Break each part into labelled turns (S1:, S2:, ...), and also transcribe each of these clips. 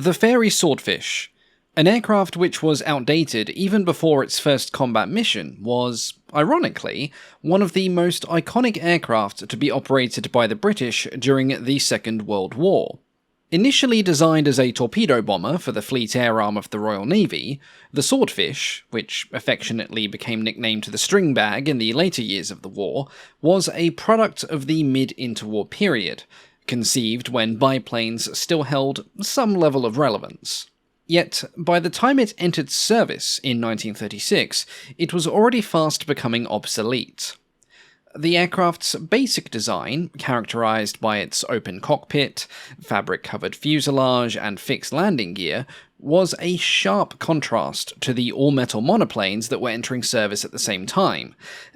S1: The Fairey Swordfish, an aircraft which was outdated even before its first combat mission, was, ironically, one of the most iconic aircraft to be operated by the British during the Second World War. Initially designed as a torpedo bomber for the Fleet Air Arm of the Royal Navy, the Swordfish, which affectionately became nicknamed the String Bag in the later years of the war, was a product of the mid-interwar period, conceived when biplanes still held some level of relevance. Yet, by the time it entered service in 1936, it was already fast becoming obsolete. The aircraft's basic design, characterized by its open cockpit, fabric-covered fuselage, and fixed landing gear, was a sharp contrast to the all-metal monoplanes that were entering service at the same time,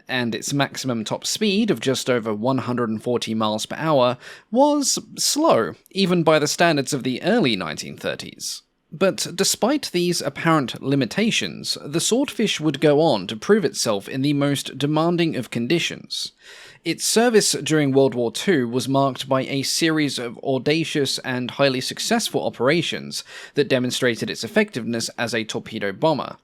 S1: and its maximum top speed of just over 140 miles per hour was slow, even by the standards of the early 1930s. But despite these apparent limitations, the Swordfish would go on to prove itself in the most demanding of conditions. Its service during World War II was marked by a series of audacious and highly successful operations that demonstrated its effectiveness as a torpedo bomber.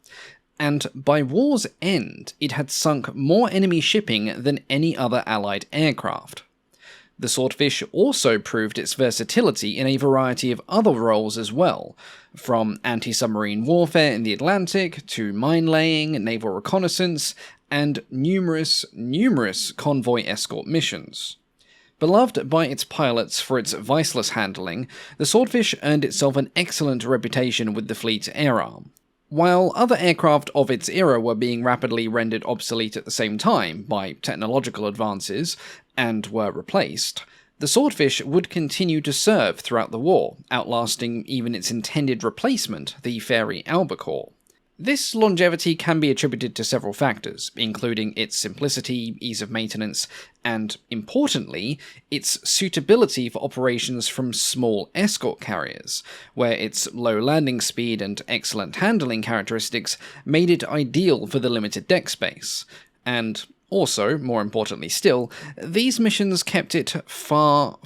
S1: And by war's end, it had sunk more enemy shipping than any other Allied aircraft. The Swordfish also proved its versatility in a variety of other roles as well, from anti-submarine warfare in the Atlantic to mine-laying, naval reconnaissance, and numerous convoy escort missions. Beloved by its pilots for its viceless handling, the Swordfish earned itself an excellent reputation with the Fleet's Air Arm. While other aircraft of its era were being rapidly rendered obsolete at the same time by technological advances, and were replaced, the Swordfish would continue to serve throughout the war, outlasting even its intended replacement, the Fairey Albacore. This longevity can be attributed to several factors, including its simplicity, ease of maintenance, and, importantly, its suitability for operations from small escort carriers, where its low landing speed and excellent handling characteristics made it ideal for the limited deck space, and also, more importantly still, these missions kept it far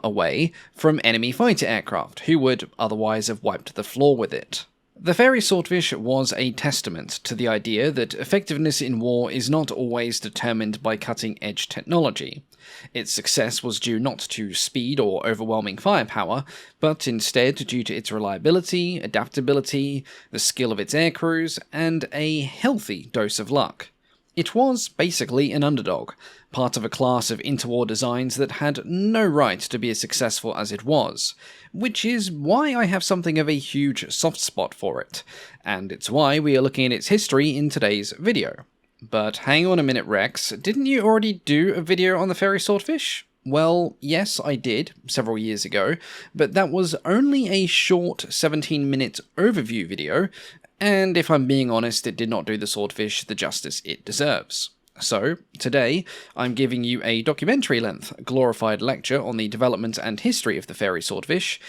S1: away from enemy fighter aircraft, who would otherwise have wiped the floor with it. The Fairey Swordfish was a testament to the idea that effectiveness in war is not always determined by cutting-edge technology. Its success was due not to speed or overwhelming firepower, but instead due to its reliability, adaptability, the skill of its aircrews, and a healthy dose of luck. It was basically an underdog, part of a class of interwar designs that had no right to be as successful as it was, which is why I have something of a huge soft spot for it, and it's why we are looking at its history in today's video. But hang on a minute, Rex, didn't you already do a video on the Fairey Swordfish? Well, yes, I did, several years ago, but that was only a short 17-minute overview video, and if I'm being honest, it did not do the Swordfish the justice it deserves. So, today, I'm giving you a documentary-length, glorified lecture on the development and history of the Fairey Swordfish,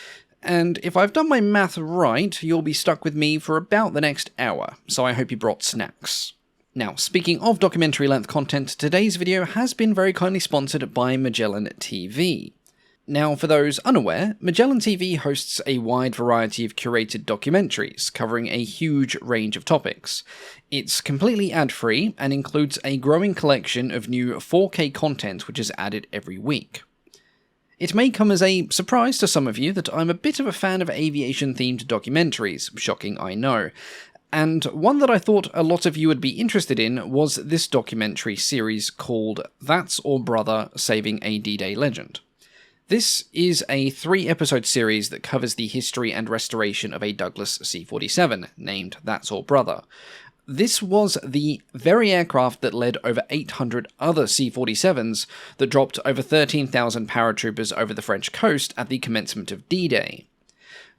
S1: and if I've done my math right, you'll be stuck with me for about the next hour, so I hope you brought snacks. Now, speaking of documentary-length content, today's video has been very kindly sponsored by Magellan TV. Now, for those unaware, Magellan TV hosts a wide variety of curated documentaries, covering a huge range of topics. It's completely ad-free, and includes a growing collection of new 4K content which is added every week. It may come as a surprise to some of you that I'm a bit of a fan of aviation-themed documentaries, shocking I know, and one that I thought a lot of you would be interested in was this documentary series called That's Our Brother Saving a D-Day Legend. This is a 3-episode series that covers the history and restoration of a Douglas C-47, named That's Our Brother. This was the very aircraft that led over 800 other C-47s that dropped over 13,000 paratroopers over the French coast at the commencement of D-Day.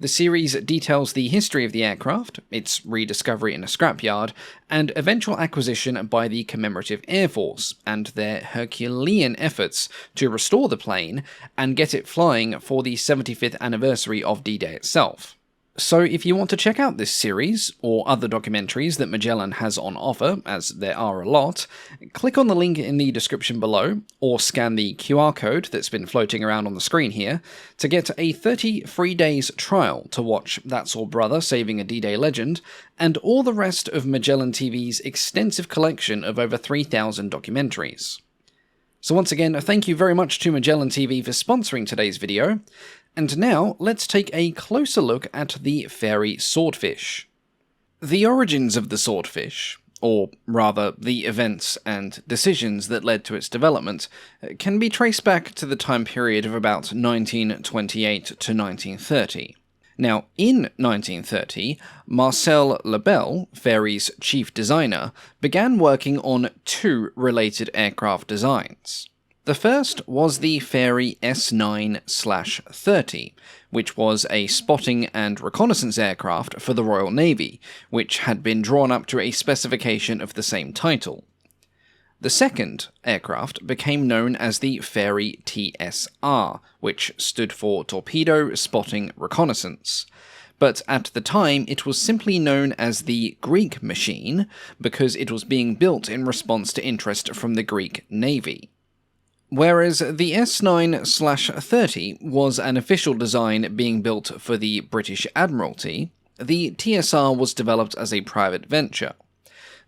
S1: The series details the history of the aircraft, its rediscovery in a scrapyard, and eventual acquisition by the Commemorative Air Force, and their Herculean efforts to restore the plane and get it flying for the 75th anniversary of D-Day itself. So if you want to check out this series, or other documentaries that Magellan has on offer, as there are a lot, click on the link in the description below, or scan the QR code that's been floating around on the screen here, to get a 30 free days trial to watch That's All Brother Saving a D-Day Legend, and all the rest of Magellan TV's extensive collection of over 3,000 documentaries. So once again, thank you very much to Magellan TV for sponsoring today's video, and now let's take a closer look at the Fairey Swordfish. The origins of the Swordfish, or rather the events and decisions that led to its development, can be traced back to the time period of about 1928 to 1930. Now, in 1930, Marcel Lebel, Fairey's chief designer, began working on two related aircraft designs. The first was the Fairey S9/30, which was a spotting and reconnaissance aircraft for the Royal Navy, which had been drawn up to a specification of the same title. The second aircraft became known as the Fairey TSR, which stood for Torpedo Spotting Reconnaissance. But at the time it was simply known as the Greek machine because it was being built in response to interest from the Greek Navy. Whereas the S9/30 was an official design being built for the British Admiralty, the TSR was developed as a private venture.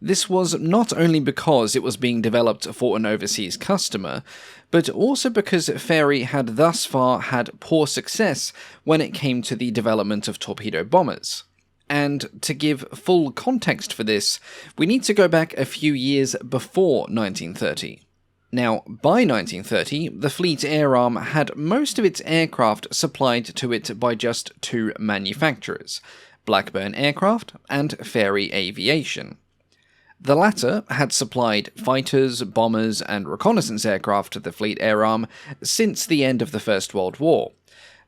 S1: This was not only because it was being developed for an overseas customer, but also because Fairey had thus far had poor success when it came to the development of torpedo bombers. And to give full context for this, we need to go back a few years before 1930. Now, by 1930, the Fleet Air Arm had most of its aircraft supplied to it by just two manufacturers, Blackburn Aircraft and Fairey Aviation. The latter had supplied fighters, bombers, and reconnaissance aircraft to the Fleet Air Arm since the end of the First World War,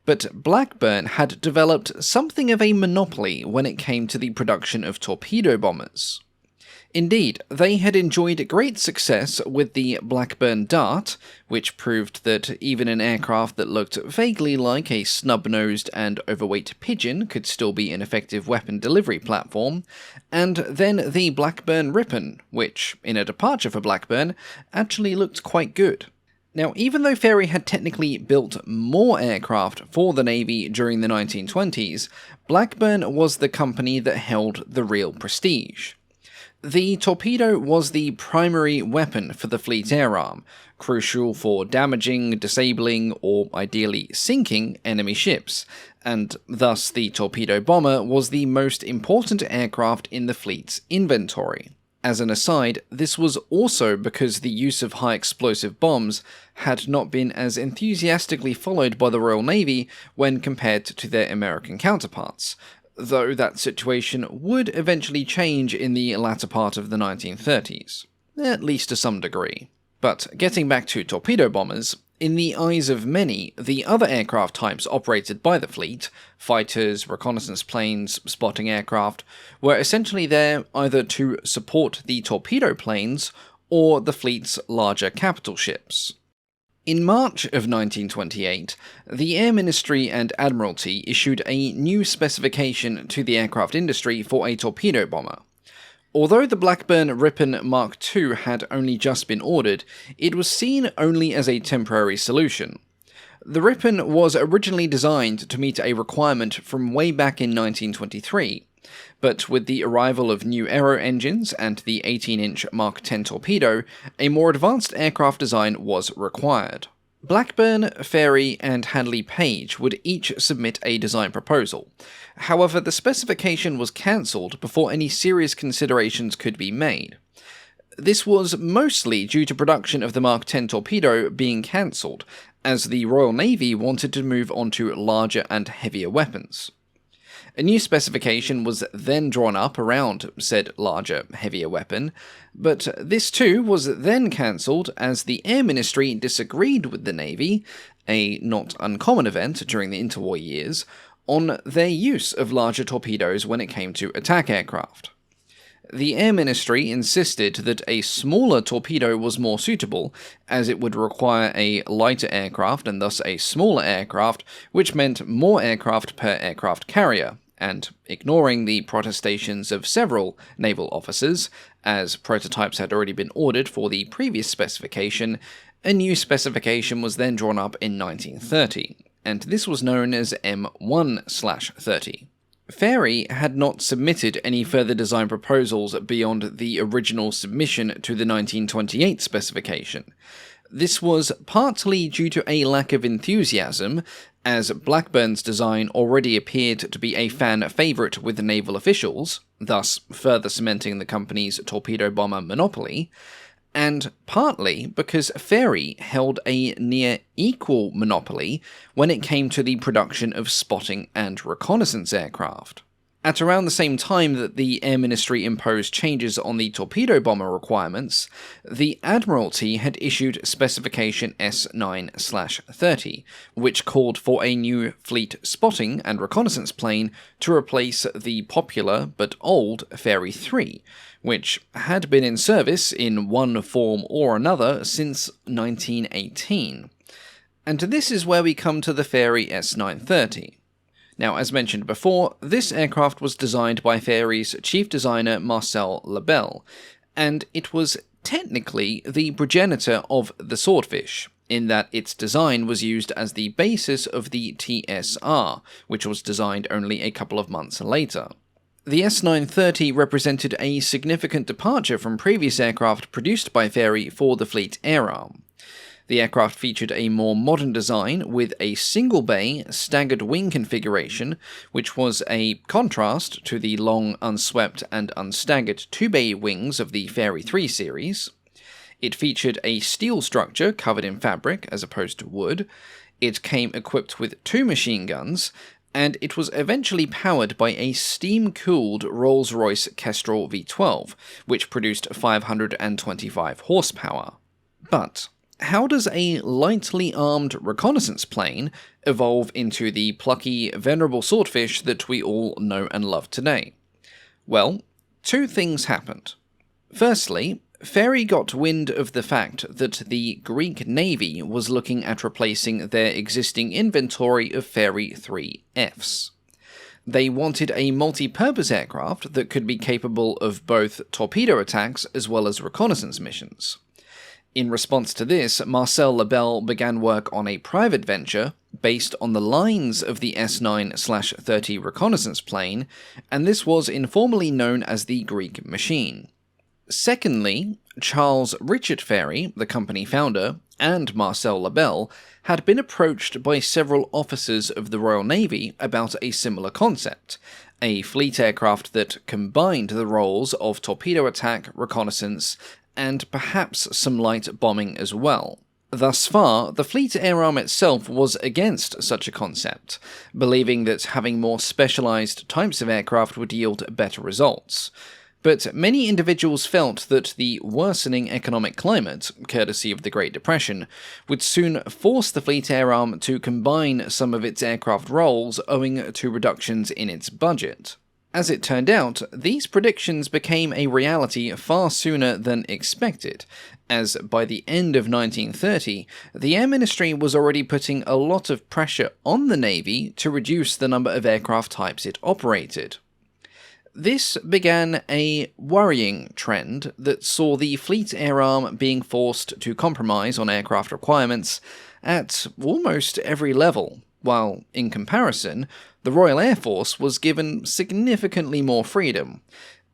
S1: but Blackburn had developed something of a monopoly when it came to the production of torpedo bombers. Indeed, they had enjoyed great success with the Blackburn Dart, which proved that even an aircraft that looked vaguely like a snub-nosed and overweight pigeon could still be an effective weapon delivery platform, and then the Blackburn Ripon, which, in a departure for Blackburn, actually looked quite good. Now, even though Fairey had technically built more aircraft for the Navy during the 1920s, Blackburn was the company that held the real prestige. The torpedo was the primary weapon for the Fleet Air Arm, crucial for damaging, disabling, or ideally sinking enemy ships, and thus the torpedo bomber was the most important aircraft in the fleet's inventory. As an aside, this was also because the use of high-explosive bombs had not been as enthusiastically followed by the Royal Navy when compared to their American counterparts, though that situation would eventually change in the latter part of the 1930s, at least to some degree. But getting back to torpedo bombers, in the eyes of many, the other aircraft types operated by the fleet, fighters, reconnaissance planes, spotting aircraft, were essentially there either to support the torpedo planes or the fleet's larger capital ships. In March of 1928, the Air Ministry and Admiralty issued a new specification to the aircraft industry for a torpedo bomber. Although the Blackburn Ripon Mk.II had only just been ordered, it was seen only as a temporary solution. The Ripon was originally designed to meet a requirement from way back in 1923, but with the arrival of new aero engines and the 18-inch Mark X torpedo, a more advanced aircraft design was required. Blackburn, Fairey, and Handley Page would each submit a design proposal. However, the specification was cancelled before any serious considerations could be made. This was mostly due to production of the Mark X torpedo being cancelled, as the Royal Navy wanted to move on to larger and heavier weapons. A new specification was then drawn up around said larger, heavier weapon, but this too was then cancelled as the Air Ministry disagreed with the Navy, a not uncommon event during the interwar years, on their use of larger torpedoes when it came to attack aircraft. The Air Ministry insisted that a smaller torpedo was more suitable, as it would require a lighter aircraft and thus a smaller aircraft, which meant more aircraft per aircraft carrier, and ignoring the protestations of several naval officers, as prototypes had already been ordered for the previous specification, a new specification was then drawn up in 1930, and this was known as M1/30. Fairey had not submitted any further design proposals beyond the original submission to the 1928 specification. This was partly due to a lack of enthusiasm, as Blackburn's design already appeared to be a fan favourite with naval officials, thus further cementing the company's torpedo bomber monopoly, and partly because Fairey held a near-equal monopoly when it came to the production of spotting and reconnaissance aircraft. At around the same time that the Air Ministry imposed changes on the torpedo bomber requirements, the Admiralty had issued Specification S9/30, which called for a new fleet spotting and reconnaissance plane to replace the popular but old Fairey III, which had been in service in one form or another since 1918. And this is where we come to the Fairey S930. Now, as mentioned before, this aircraft was designed by Fairey's chief designer Marcel Lebel, and it was technically the progenitor of the Swordfish, in that its design was used as the basis of the TSR, which was designed only a couple of months later. The S930 represented a significant departure from previous aircraft produced by Fairey for the Fleet Air Arm. The aircraft featured a more modern design with a single-bay, staggered wing configuration, which was a contrast to the long, unswept and unstaggered two-bay wings of the Fairey III series. It featured a steel structure covered in fabric as opposed to wood. It came equipped with 2 machine guns, and it was eventually powered by a steam-cooled Rolls-Royce Kestrel V12, which produced 525 horsepower. But how does a lightly armed reconnaissance plane evolve into the plucky, venerable Swordfish that we all know and love today? Well, 2 things happened. Firstly, Fairey got wind of the fact that the Greek Navy was looking at replacing their existing inventory of Fairey III's. They wanted a multi-purpose aircraft that could be capable of both torpedo attacks as well as reconnaissance missions. In response to this, Marcel Lebel began work on a private venture based on the lines of the S9/30 reconnaissance plane, and this was informally known as the Greek Machine. Secondly, Charles Richard Fairey, the company founder, and Marcel Lebel had been approached by several officers of the Royal Navy about a similar concept, a fleet aircraft that combined the roles of torpedo attack, reconnaissance, and perhaps some light bombing as well. Thus far, the Fleet Air Arm itself was against such a concept, believing that having more specialised types of aircraft would yield better results. But many individuals felt that the worsening economic climate, courtesy of the Great Depression, would soon force the Fleet Air Arm to combine some of its aircraft roles owing to reductions in its budget. As it turned out, these predictions became a reality far sooner than expected, as by the end of 1930, the Air Ministry was already putting a lot of pressure on the Navy to reduce the number of aircraft types it operated. This began a worrying trend that saw the Fleet Air Arm being forced to compromise on aircraft requirements at almost every level, while, in comparison, the Royal Air Force was given significantly more freedom,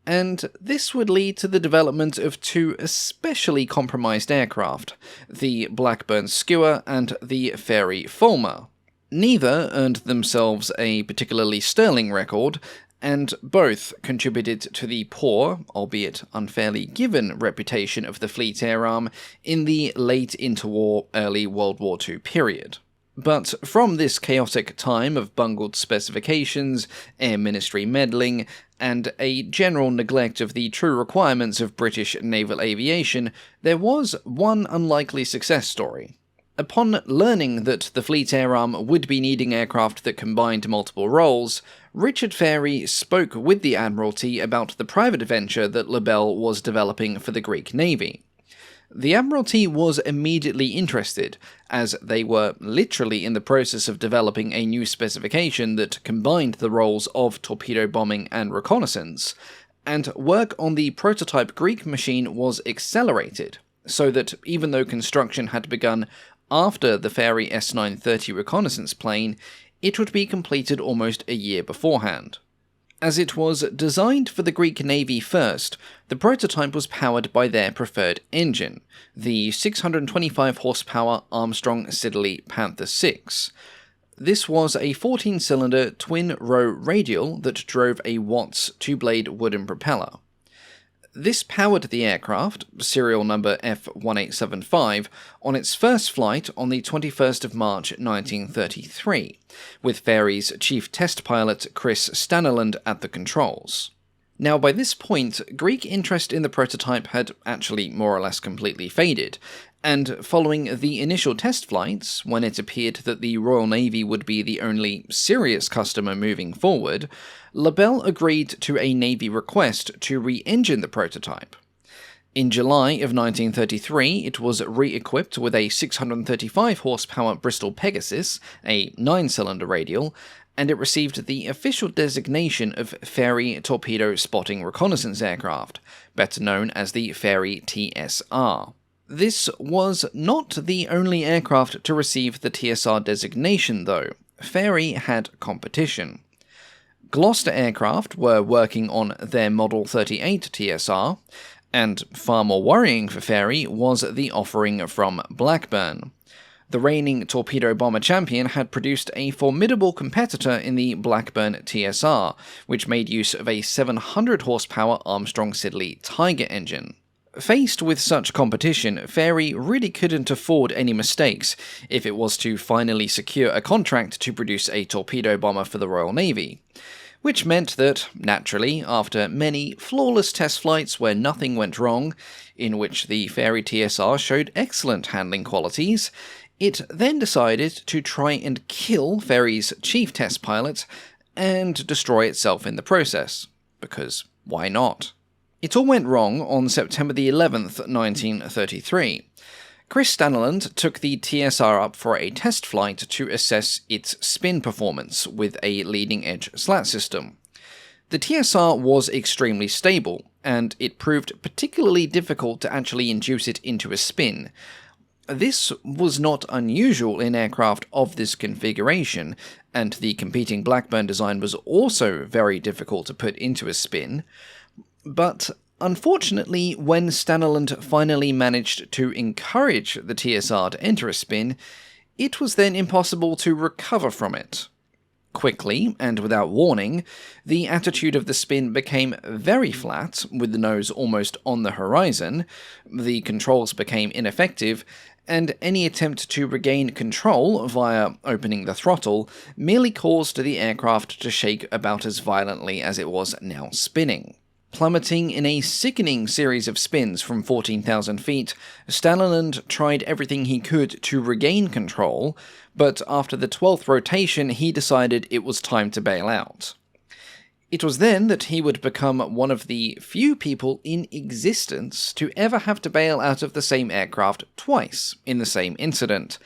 S1: and this would lead to the development of 2 especially compromised aircraft, the Blackburn Skua and the Fairey Fulmar. Neither earned themselves a particularly sterling record, and both contributed to the poor, albeit unfairly given, reputation of the Fleet Air Arm in the late interwar, early World War II period. But from this chaotic time of bungled specifications, Air Ministry meddling, and a general neglect of the true requirements of British naval aviation, there was one unlikely success story. Upon learning that the Fleet Air Arm would be needing aircraft that combined multiple roles, Richard Fairey spoke with the Admiralty about the private venture that Lebel was developing for the Greek Navy. The Admiralty was immediately interested, as they were literally in the process of developing a new specification that combined the roles of torpedo bombing and reconnaissance, and work on the prototype Greek machine was accelerated, so that even though construction had begun after the Fairey S-930 reconnaissance plane, it would be completed almost a year beforehand. As it was designed for the Greek Navy first, the prototype was powered by their preferred engine, the 625 horsepower Armstrong Siddeley Panther 6. This was a 14-cylinder twin-row radial that drove a Watts two-blade wooden propeller. This powered the aircraft, serial number F1875, on its first flight on the 21st of March 1933, with Fairey's chief test pilot Chris Staniland at the controls. Now, by this point, Greek interest in the prototype had actually more or less completely faded, and following the initial test flights, when it appeared that the Royal Navy would be the only serious customer moving forward, LaBelle agreed to a Navy request to re-engine the prototype. In July of 1933, it was re-equipped with a 635 horsepower Bristol Pegasus, a 9-cylinder radial, and it received the official designation of Fairey Torpedo Spotting Reconnaissance Aircraft, better known as the Fairey TSR. This was not the only aircraft to receive the TSR designation, though. Fairey had competition. Gloucester Aircraft were working on their Model 38 TSR, and far more worrying for Fairey was the offering from Blackburn. The reigning torpedo bomber champion had produced a formidable competitor in the Blackburn TSR, which made use of a 700 horsepower Armstrong Siddeley Tiger engine. Faced with such competition, Fairey really couldn't afford any mistakes if it was to finally secure a contract to produce a torpedo bomber for the Royal Navy. Which meant that, naturally, after many flawless test flights where nothing went wrong, in which the Fairey TSR showed excellent handling qualities, it then decided to try and kill Fairey's chief test pilot and destroy itself in the process. Because why not? It all went wrong on September the 11th, 1933. Chris Staniland took the TSR up for a test flight to assess its spin performance with a leading-edge slat system. The TSR was extremely stable, and it proved particularly difficult to actually induce it into a spin. This was not unusual in aircraft of this configuration, and the competing Blackburn design was also very difficult to put into a spin. But unfortunately, when Staniland finally managed to encourage the TSR to enter a spin, it was then impossible to recover from it. Quickly, and without warning, the attitude of the spin became very flat, with the nose almost on the horizon, the controls became ineffective, and any attempt to regain control via opening the throttle merely caused the aircraft to shake about as violently as it was now spinning. Plummeting in a sickening series of spins from 14,000 feet, Staniland tried everything he could to regain control, but after the 12th rotation he decided it was time to bail out. It was then that he would become one of the few people in existence to ever have to bail out of the same aircraft twice in the same incident,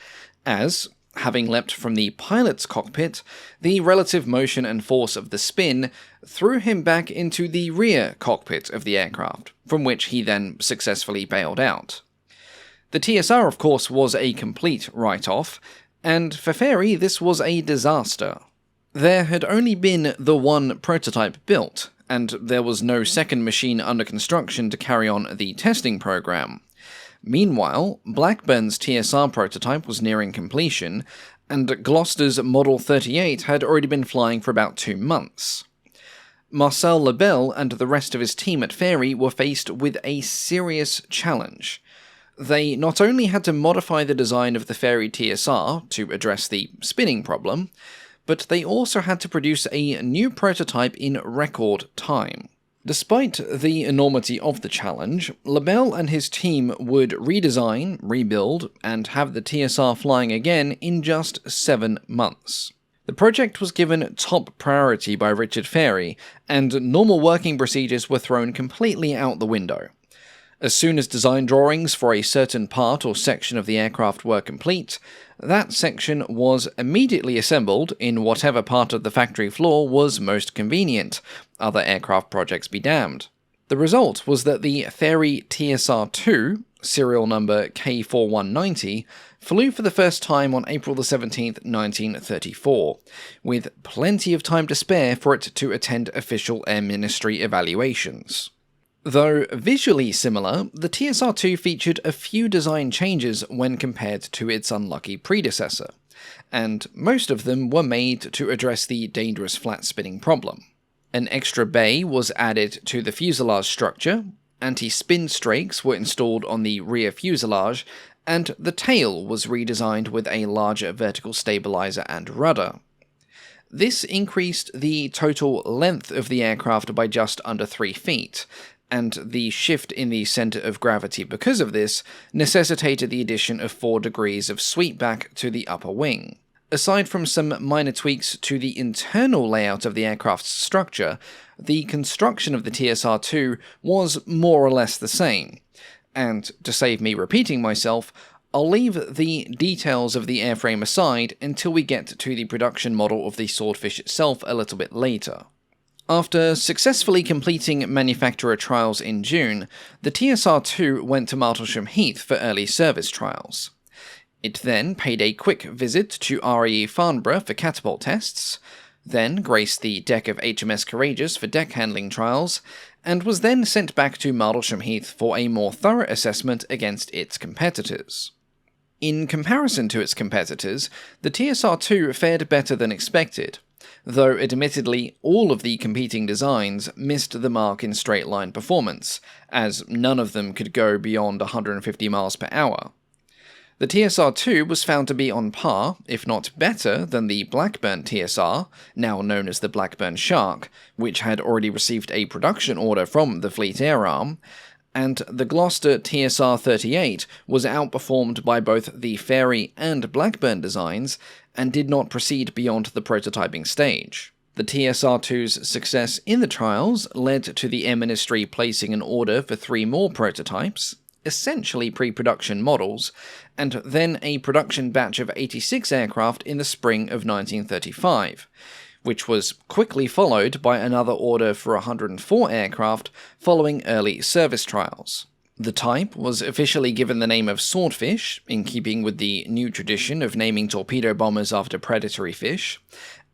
S1: as, having leapt from the pilot's cockpit, the relative motion and force of the spin threw him back into the rear cockpit of the aircraft, from which he then successfully bailed out. The TSR, of course, was a complete write-off, and for Fairey this was a disaster. There had only been the one prototype built, and there was no second machine under construction to carry on the testing program. Meanwhile, Blackburn's TSR prototype was nearing completion, and Gloucester's Model 38 had already been flying for about 2 months. Marcel LaBelle and the rest of his team at Fairey were faced with a serious challenge. They not only had to modify the design of the Fairey TSR to address the spinning problem, but they also had to produce a new prototype in record time. Despite the enormity of the challenge, LaBelle and his team would redesign, rebuild, and have the TSR flying again in just 7 months. The project was given top priority by Richard Fairey, and normal working procedures were thrown completely out the window. As soon as design drawings for a certain part or section of the aircraft were complete, that section was immediately assembled in whatever part of the factory floor was most convenient, other aircraft projects be damned. The result was that the Fairey TSR II, serial number K4190, flew for the first time on April 17th, 1934, with plenty of time to spare for it to attend official Air Ministry evaluations. Though visually similar, the TSR II featured a few design changes when compared to its unlucky predecessor, and most of them were made to address the dangerous flat-spinning problem. An extra bay was added to the fuselage structure, anti-spin strakes were installed on the rear fuselage, and the tail was redesigned with a larger vertical stabilizer and rudder. This increased the total length of the aircraft by just under 3 feet, and the shift in the center of gravity because of this necessitated the addition of 4 degrees of sweepback to the upper wing. Aside from some minor tweaks to the internal layout of the aircraft's structure, the construction of the TSR II was more or less the same. And to save me repeating myself, I'll leave the details of the airframe aside until we get to the production model of the Swordfish itself a little bit later. After successfully completing manufacturer trials in June, the TSR II went to Martlesham Heath for early service trials. It then paid a quick visit to RAE Farnborough for catapult tests, then graced the deck of HMS Courageous for deck handling trials, and was then sent back to Martlesham Heath for a more thorough assessment against its competitors. In comparison to its competitors, the TSR II fared better than expected, though admittedly all of the competing designs missed the mark in straight-line performance, as none of them could go beyond 150 miles per hour. The TSR II was found to be on par, if not better, than the Blackburn TSR, now known as the Blackburn Shark, which had already received a production order from the Fleet Air Arm, and the Gloucester TSR-38 was outperformed by both the Fairey and Blackburn designs, and did not proceed beyond the prototyping stage. The TSR II's success in the trials led to the Air Ministry placing an order for 3 more prototypes, essentially pre-production models, and then a production batch of 86 aircraft in the spring of 1935, which was quickly followed by another order for 104 aircraft following early service trials. The type was officially given the name of Swordfish, in keeping with the new tradition of naming torpedo bombers after predatory fish,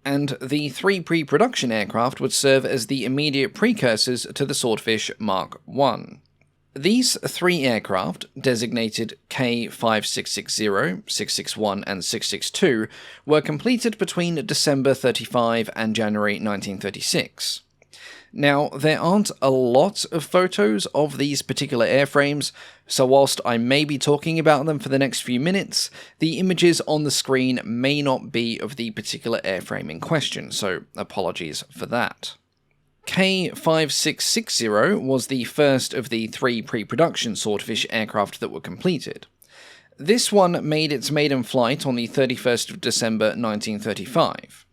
S1: and the 3 pre-production aircraft would serve as the immediate precursors to the Swordfish Mk.I. These 3 aircraft, designated K5660, 661 and 662, were completed between December 35 and January 1936. Now, there aren't a lot of photos of these particular airframes, so whilst I may be talking about them for the next few minutes, the images on the screen may not be of the particular airframe in question, so apologies for that. K5660 was the first of the 3 pre-production Swordfish aircraft that were completed. This one made its maiden flight on the 31st of December 1935.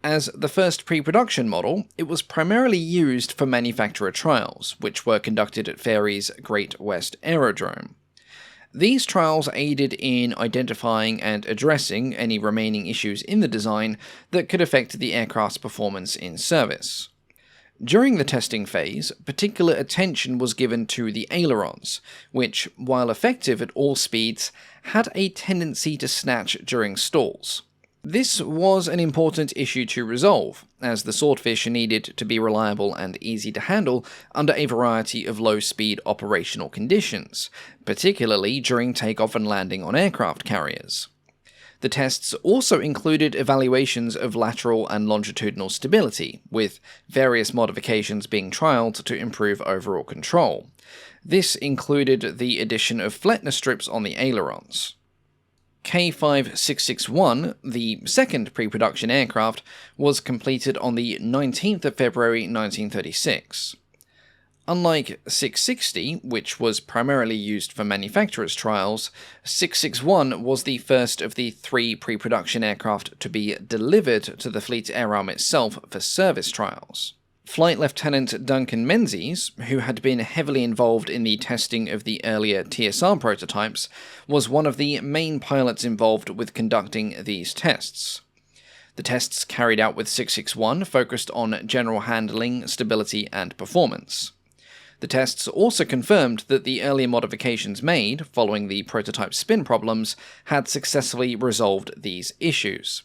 S1: As the first pre-production model, it was primarily used for manufacturer trials, which were conducted at Fairey's Great West Aerodrome. These trials aided in identifying and addressing any remaining issues in the design that could affect the aircraft's performance in service. During the testing phase, particular attention was given to the ailerons, which, while effective at all speeds, had a tendency to snatch during stalls. This was an important issue to resolve, as the Swordfish needed to be reliable and easy to handle under a variety of low-speed operational conditions, particularly during takeoff and landing on aircraft carriers. The tests also included evaluations of lateral and longitudinal stability, with various modifications being trialled to improve overall control. This included the addition of Flettner strips on the ailerons. K5661, the second pre-production aircraft, was completed on the 19th of February 1936. Unlike 660, which was primarily used for manufacturers' trials, 661 was the first of the 3 pre-production aircraft to be delivered to the Fleet Air Arm itself for service trials. Flight Lieutenant Duncan Menzies, who had been heavily involved in the testing of the earlier TSR prototypes, was one of the main pilots involved with conducting these tests. The tests carried out with 661 focused on general handling, stability, and performance. The tests also confirmed that the earlier modifications made, following the prototype spin problems, had successfully resolved these issues.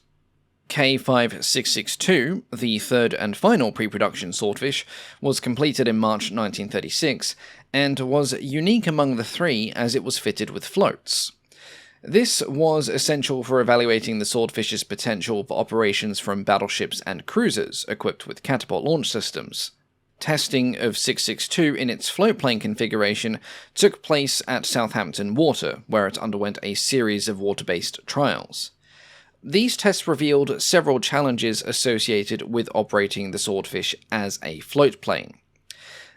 S1: K5662, the third and final pre-production Swordfish, was completed in March 1936, and was unique among the three as it was fitted with floats. This was essential for evaluating the Swordfish's potential for operations from battleships and cruisers equipped with catapult launch systems. Testing of 662 in its floatplane configuration took place at Southampton Water, where it underwent a series of water-based trials. These tests revealed several challenges associated with operating the Swordfish as a floatplane.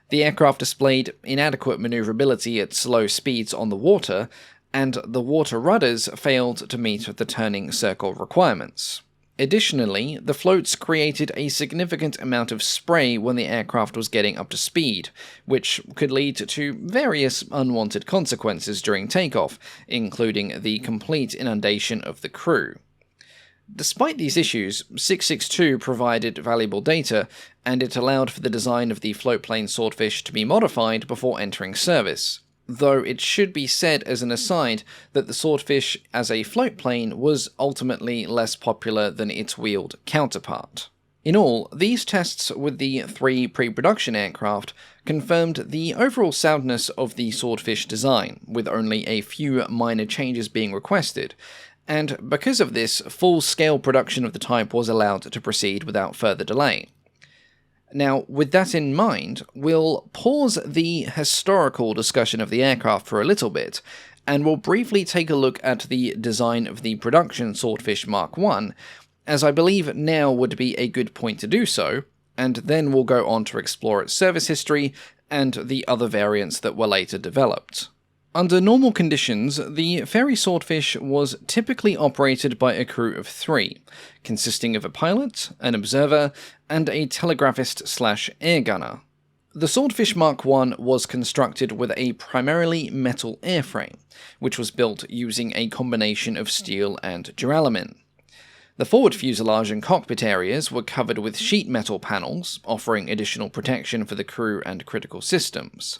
S1: The aircraft displayed inadequate maneuverability at slow speeds on the water, and the water rudders failed to meet the turning circle requirements. Additionally, the floats created a significant amount of spray when the aircraft was getting up to speed, which could lead to various unwanted consequences during takeoff, including the complete inundation of the crew. Despite these issues, 662 provided valuable data, and it allowed for the design of the floatplane Swordfish to be modified before entering service, though it should be said as an aside that the Swordfish as a floatplane was ultimately less popular than its wheeled counterpart. In all, these tests with the three pre-production aircraft confirmed the overall soundness of the Swordfish design, with only a few minor changes being requested, and because of this, full-scale production of the type was allowed to proceed without further delay. Now, with that in mind, we'll pause the historical discussion of the aircraft for a little bit, and we'll briefly take a look at the design of the production Swordfish Mk.I, as I believe now would be a good point to do so, and then we'll go on to explore its service history and the other variants that were later developed. Under normal conditions, the Fairey Swordfish was typically operated by a crew of three, consisting of a pilot, an observer, and a telegraphist/air gunner. The Swordfish Mk.I was constructed with a primarily metal airframe, which was built using a combination of steel and duralumin. The forward fuselage and cockpit areas were covered with sheet metal panels, offering additional protection for the crew and critical systems.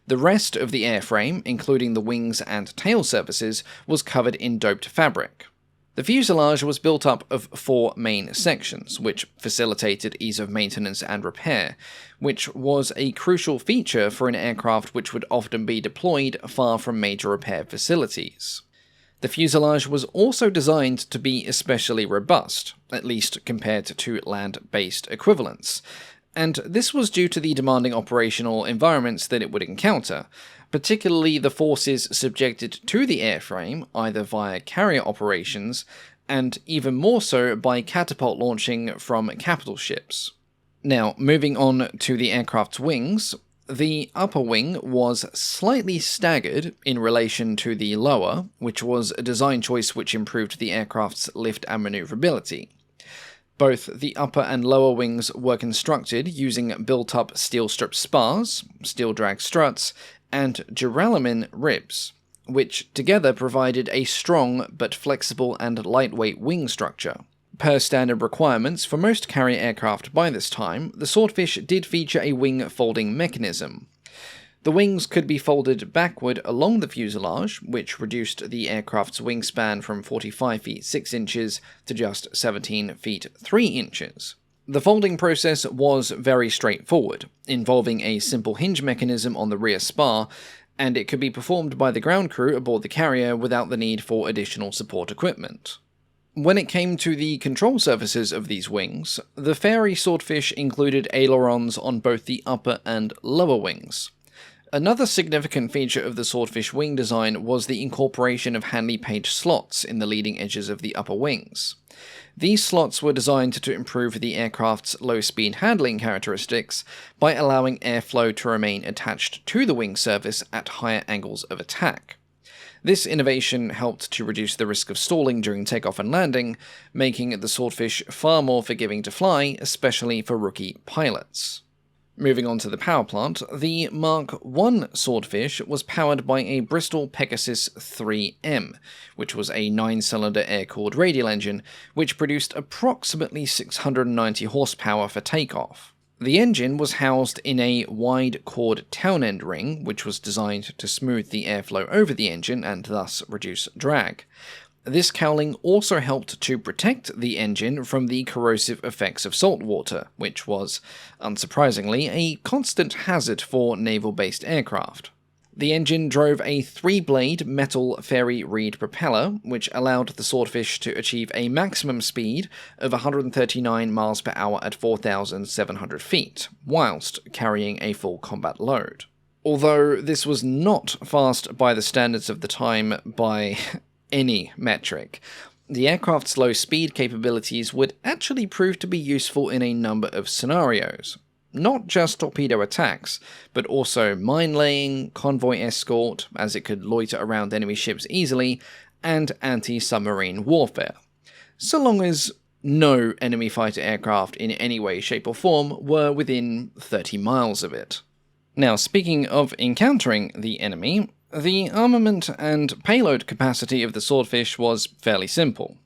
S1: The rest of the airframe, including the wings and tail surfaces, was covered in doped fabric. The fuselage was built up of four main sections, which facilitated ease of maintenance and repair, which was a crucial feature for an aircraft which would often be deployed far from major repair facilities. The fuselage was also designed to be especially robust, at least compared to land-based equivalents, and this was due to the demanding operational environments that it would encounter, particularly the forces subjected to the airframe, either via carrier operations, and even more so by catapult launching from capital ships. Now, moving on to the aircraft's wings, the upper wing was slightly staggered in relation to the lower, which was a design choice which improved the aircraft's lift and maneuverability. Both the upper and lower wings were constructed using built-up steel strip spars, steel drag struts, and duralumin ribs, which together provided a strong but flexible and lightweight wing structure. Per standard requirements for most carrier aircraft by this time, the Swordfish did feature a wing folding mechanism. The wings could be folded backward along the fuselage, which reduced the aircraft's wingspan from 45 feet 6 inches to just 17 feet 3 inches. The folding process was very straightforward, involving a simple hinge mechanism on the rear spar, and it could be performed by the ground crew aboard the carrier without the need for additional support equipment. When it came to the control surfaces of these wings, the Fairey Swordfish included ailerons on both the upper and lower wings. Another significant feature of the Swordfish wing design was the incorporation of Handley page slots in the leading edges of the upper wings. These slots were designed to improve the aircraft's low-speed handling characteristics by allowing airflow to remain attached to the wing surface at higher angles of attack. This innovation helped to reduce the risk of stalling during takeoff and landing, making the Swordfish far more forgiving to fly, especially for rookie pilots. Moving on to the power plant, the Mk.I Swordfish was powered by a Bristol Pegasus 3M, which was a 9-cylinder air-cooled radial engine, which produced approximately 690 horsepower for takeoff. The engine was housed in a wide-chord tail-end ring, which was designed to smooth the airflow over the engine and thus reduce drag. This cowling also helped to protect the engine from the corrosive effects of salt water, which was, unsurprisingly, a constant hazard for naval-based aircraft. The engine drove a 3-blade metal Fairey reed propeller, which allowed the Swordfish to achieve a maximum speed of 139 miles per hour at 4,700 feet, whilst carrying a full combat load. Although this was not fast by the standards of the time by any metric, the aircraft's low speed capabilities would actually prove to be useful in a number of scenarios. Not just torpedo attacks, but also mine-laying, convoy escort, as it could loiter around enemy ships easily, and anti-submarine warfare. So long as no enemy fighter aircraft in any way, shape or form were within 30 miles of it. Now, speaking of encountering the enemy, the armament and payload capacity of the Swordfish was fairly simple.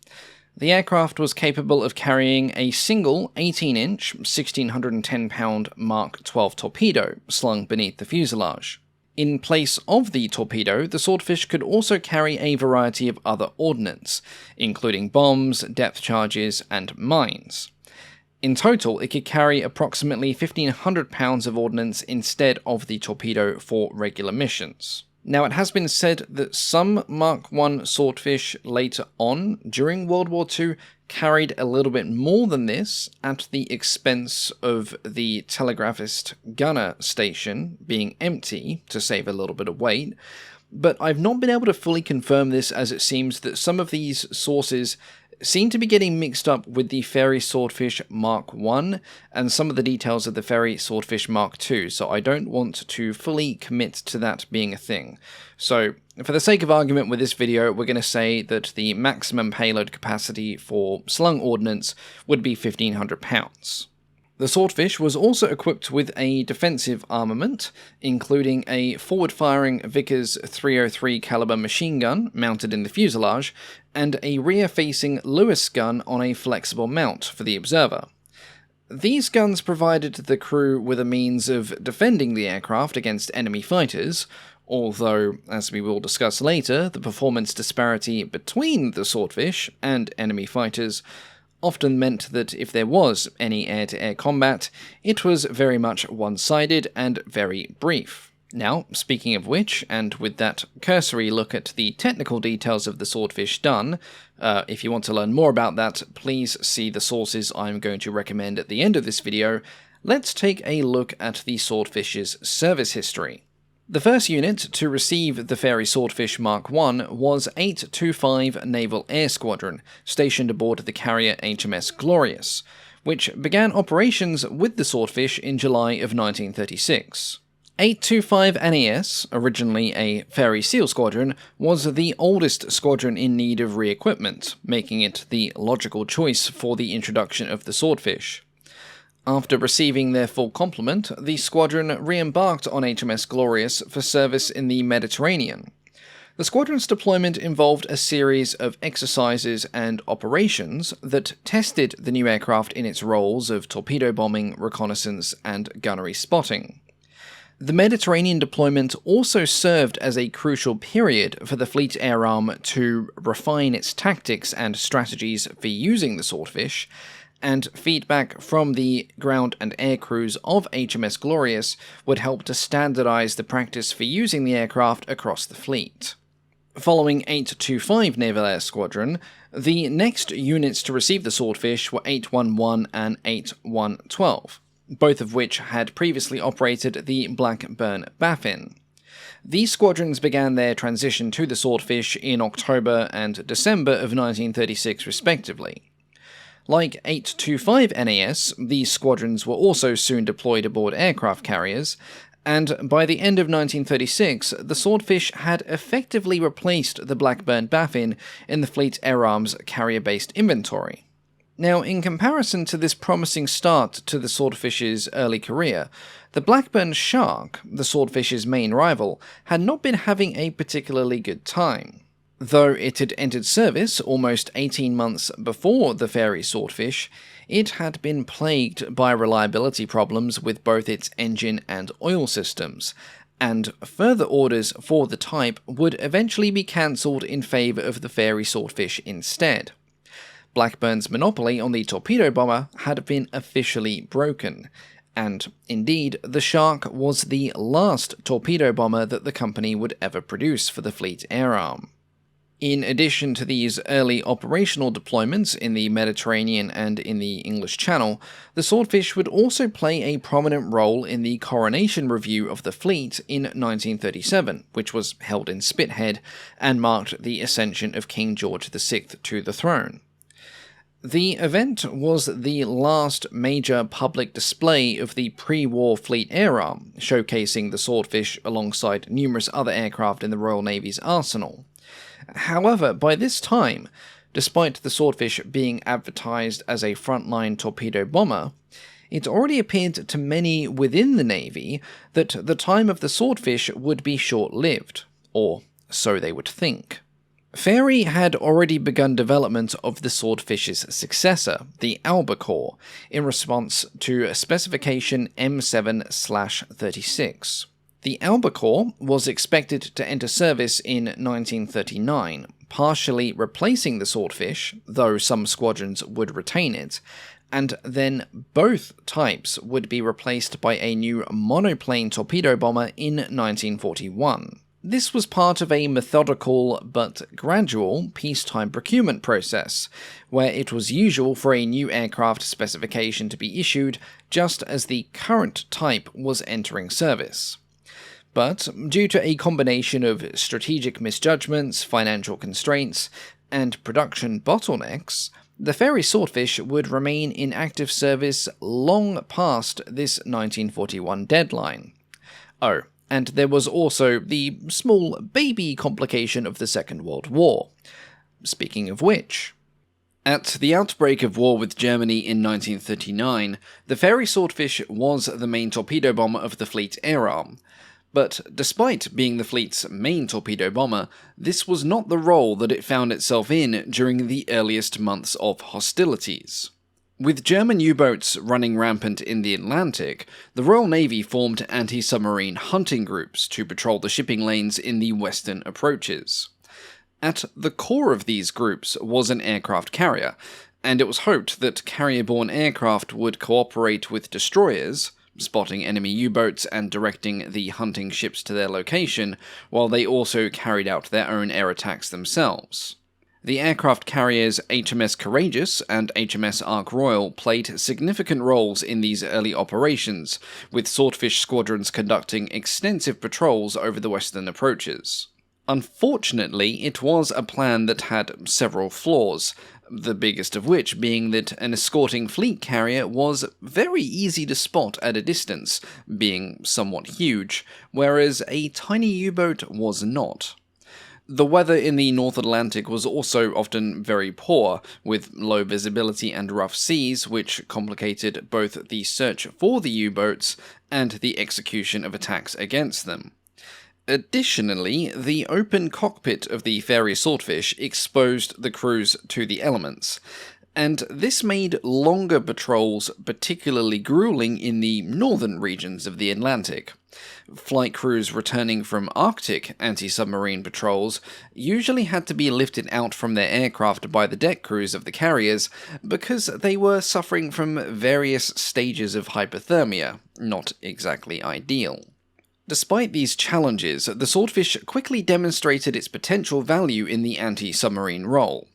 S1: The aircraft was capable of carrying a single 18-inch, 1,610-pound Mk.XII torpedo slung beneath the fuselage. In place of the torpedo, the Swordfish could also carry a variety of other ordnance, including bombs, depth charges, and mines. In total, it could carry approximately 1,500 pounds of ordnance instead of the torpedo for regular missions. Now, it has been said that some Mk.I Swordfish later on, during World War II, carried a little bit more than this at the expense of the telegraphist gunner station being empty to save a little bit of weight, but I've not been able to fully confirm this, as it seems that some of these sources seem to be getting mixed up with the Fairey Swordfish Mk.I and some of the details of the Fairey Swordfish Mk.II, so I don't want to fully commit to that being a thing. So, for the sake of argument with this video, we're going to say that the maximum payload capacity for slung ordnance would be 1,500 pounds. The Swordfish was also equipped with a defensive armament, including a forward-firing Vickers .303 caliber machine gun mounted in the fuselage, and a rear-facing Lewis gun on a flexible mount for the observer. These guns provided the crew with a means of defending the aircraft against enemy fighters, although, as we will discuss later, the performance disparity between the Swordfish and enemy fighters often meant that if there was any air-to-air combat, it was very much one-sided and very brief. Now, speaking of which, and with that cursory look at the technical details of the Swordfish done, if you want to learn more about that, please see the sources I'm going to recommend at the end of this video. Let's take a look at the Swordfish's service history. The first unit to receive the Fairey Swordfish Mk.I was 825 Naval Air Squadron, stationed aboard the carrier HMS Glorious, which began operations with the Swordfish in July of 1936. 825 NAS, originally a Fairey SEAL Squadron, was the oldest squadron in need of re-equipment, making it the logical choice for the introduction of the Swordfish. After receiving their full complement, the squadron re-embarked on HMS Glorious for service in the Mediterranean. The squadron's deployment involved a series of exercises and operations that tested the new aircraft in its roles of torpedo bombing, reconnaissance, and gunnery spotting. The Mediterranean deployment also served as a crucial period for the Fleet Air Arm to refine its tactics and strategies for using the Swordfish, and feedback from the ground and air crews of HMS Glorious would help to standardize the practice for using the aircraft across the fleet. Following 825 Naval Air Squadron, the next units to receive the Swordfish were 811 and 8112, both of which had previously operated the Blackburn Baffin. These squadrons began their transition to the Swordfish in October and December of 1936 respectively. Like 825 NAS, these squadrons were also soon deployed aboard aircraft carriers, and by the end of 1936, the Swordfish had effectively replaced the Blackburn Baffin in the Fleet Air Arm's carrier-based inventory. Now, in comparison to this promising start to the Swordfish's early career, the Blackburn Shark, the Swordfish's main rival, had not been having a particularly good time. Though it had entered service almost 18 months before the Fairey Swordfish, it had been plagued by reliability problems with both its engine and oil systems, and further orders for the type would eventually be cancelled in favour of the Fairey Swordfish instead. Blackburn's monopoly on the torpedo bomber had been officially broken, and indeed the Shark was the last torpedo bomber that the company would ever produce for the Fleet Air Arm. In addition to these early operational deployments in the Mediterranean and in the English Channel, the Swordfish would also play a prominent role in the Coronation Review of the Fleet in 1937, which was held in Spithead and marked the ascension of King George VI to the throne. The event was the last major public display of the pre-war Fleet Air Arm, showcasing the Swordfish alongside numerous other aircraft in the Royal Navy's arsenal. However, by this time, despite the Swordfish being advertised as a frontline torpedo bomber, it already appeared to many within the Navy that the time of the Swordfish would be short-lived, or so they would think. Fairey had already begun development of the Swordfish's successor, the Albacore, in response to specification M7/36. The Albacore was expected to enter service in 1939, partially replacing the Swordfish, though some squadrons would retain it, and then both types would be replaced by a new monoplane torpedo bomber in 1941. This was part of a methodical but gradual peacetime procurement process, where it was usual for a new aircraft specification to be issued just as the current type was entering service. But due to a combination of strategic misjudgments, financial constraints, and production bottlenecks, the Fairey Swordfish would remain in active service long past this 1941 deadline. Oh, and there was also the small baby complication of the Second World War. Speaking of which, at the outbreak of war with Germany in 1939, the Fairey Swordfish was the main torpedo bomber of the Fleet Air Arm. But despite being the fleet's main torpedo bomber, this was not the role that it found itself in during the earliest months of hostilities. With German U-boats running rampant in the Atlantic, the Royal Navy formed anti-submarine hunting groups to patrol the shipping lanes in the western approaches. At the core of these groups was an aircraft carrier, and it was hoped that carrier-borne aircraft would cooperate with destroyers, spotting enemy U-boats and directing the hunting ships to their location, while they also carried out their own air attacks themselves. The aircraft carriers HMS Courageous and HMS Ark Royal played significant roles in these early operations, with Swordfish squadrons conducting extensive patrols over the western approaches. Unfortunately, it was a plan that had several flaws, the biggest of which being that an escorting fleet carrier was very easy to spot at a distance, being somewhat huge, whereas a tiny U-boat was not. The weather in the North Atlantic was also often very poor, with low visibility and rough seas, which complicated both the search for the U-boats and the execution of attacks against them. Additionally, the open cockpit of the Fairey Swordfish exposed the crews to the elements, and this made longer patrols particularly grueling in the northern regions of the Atlantic. Flight crews returning from Arctic anti-submarine patrols usually had to be lifted out from their aircraft by the deck crews of the carriers because they were suffering from various stages of hypothermia, not exactly ideal. Despite these challenges, the Swordfish quickly demonstrated its potential value in the anti-submarine role.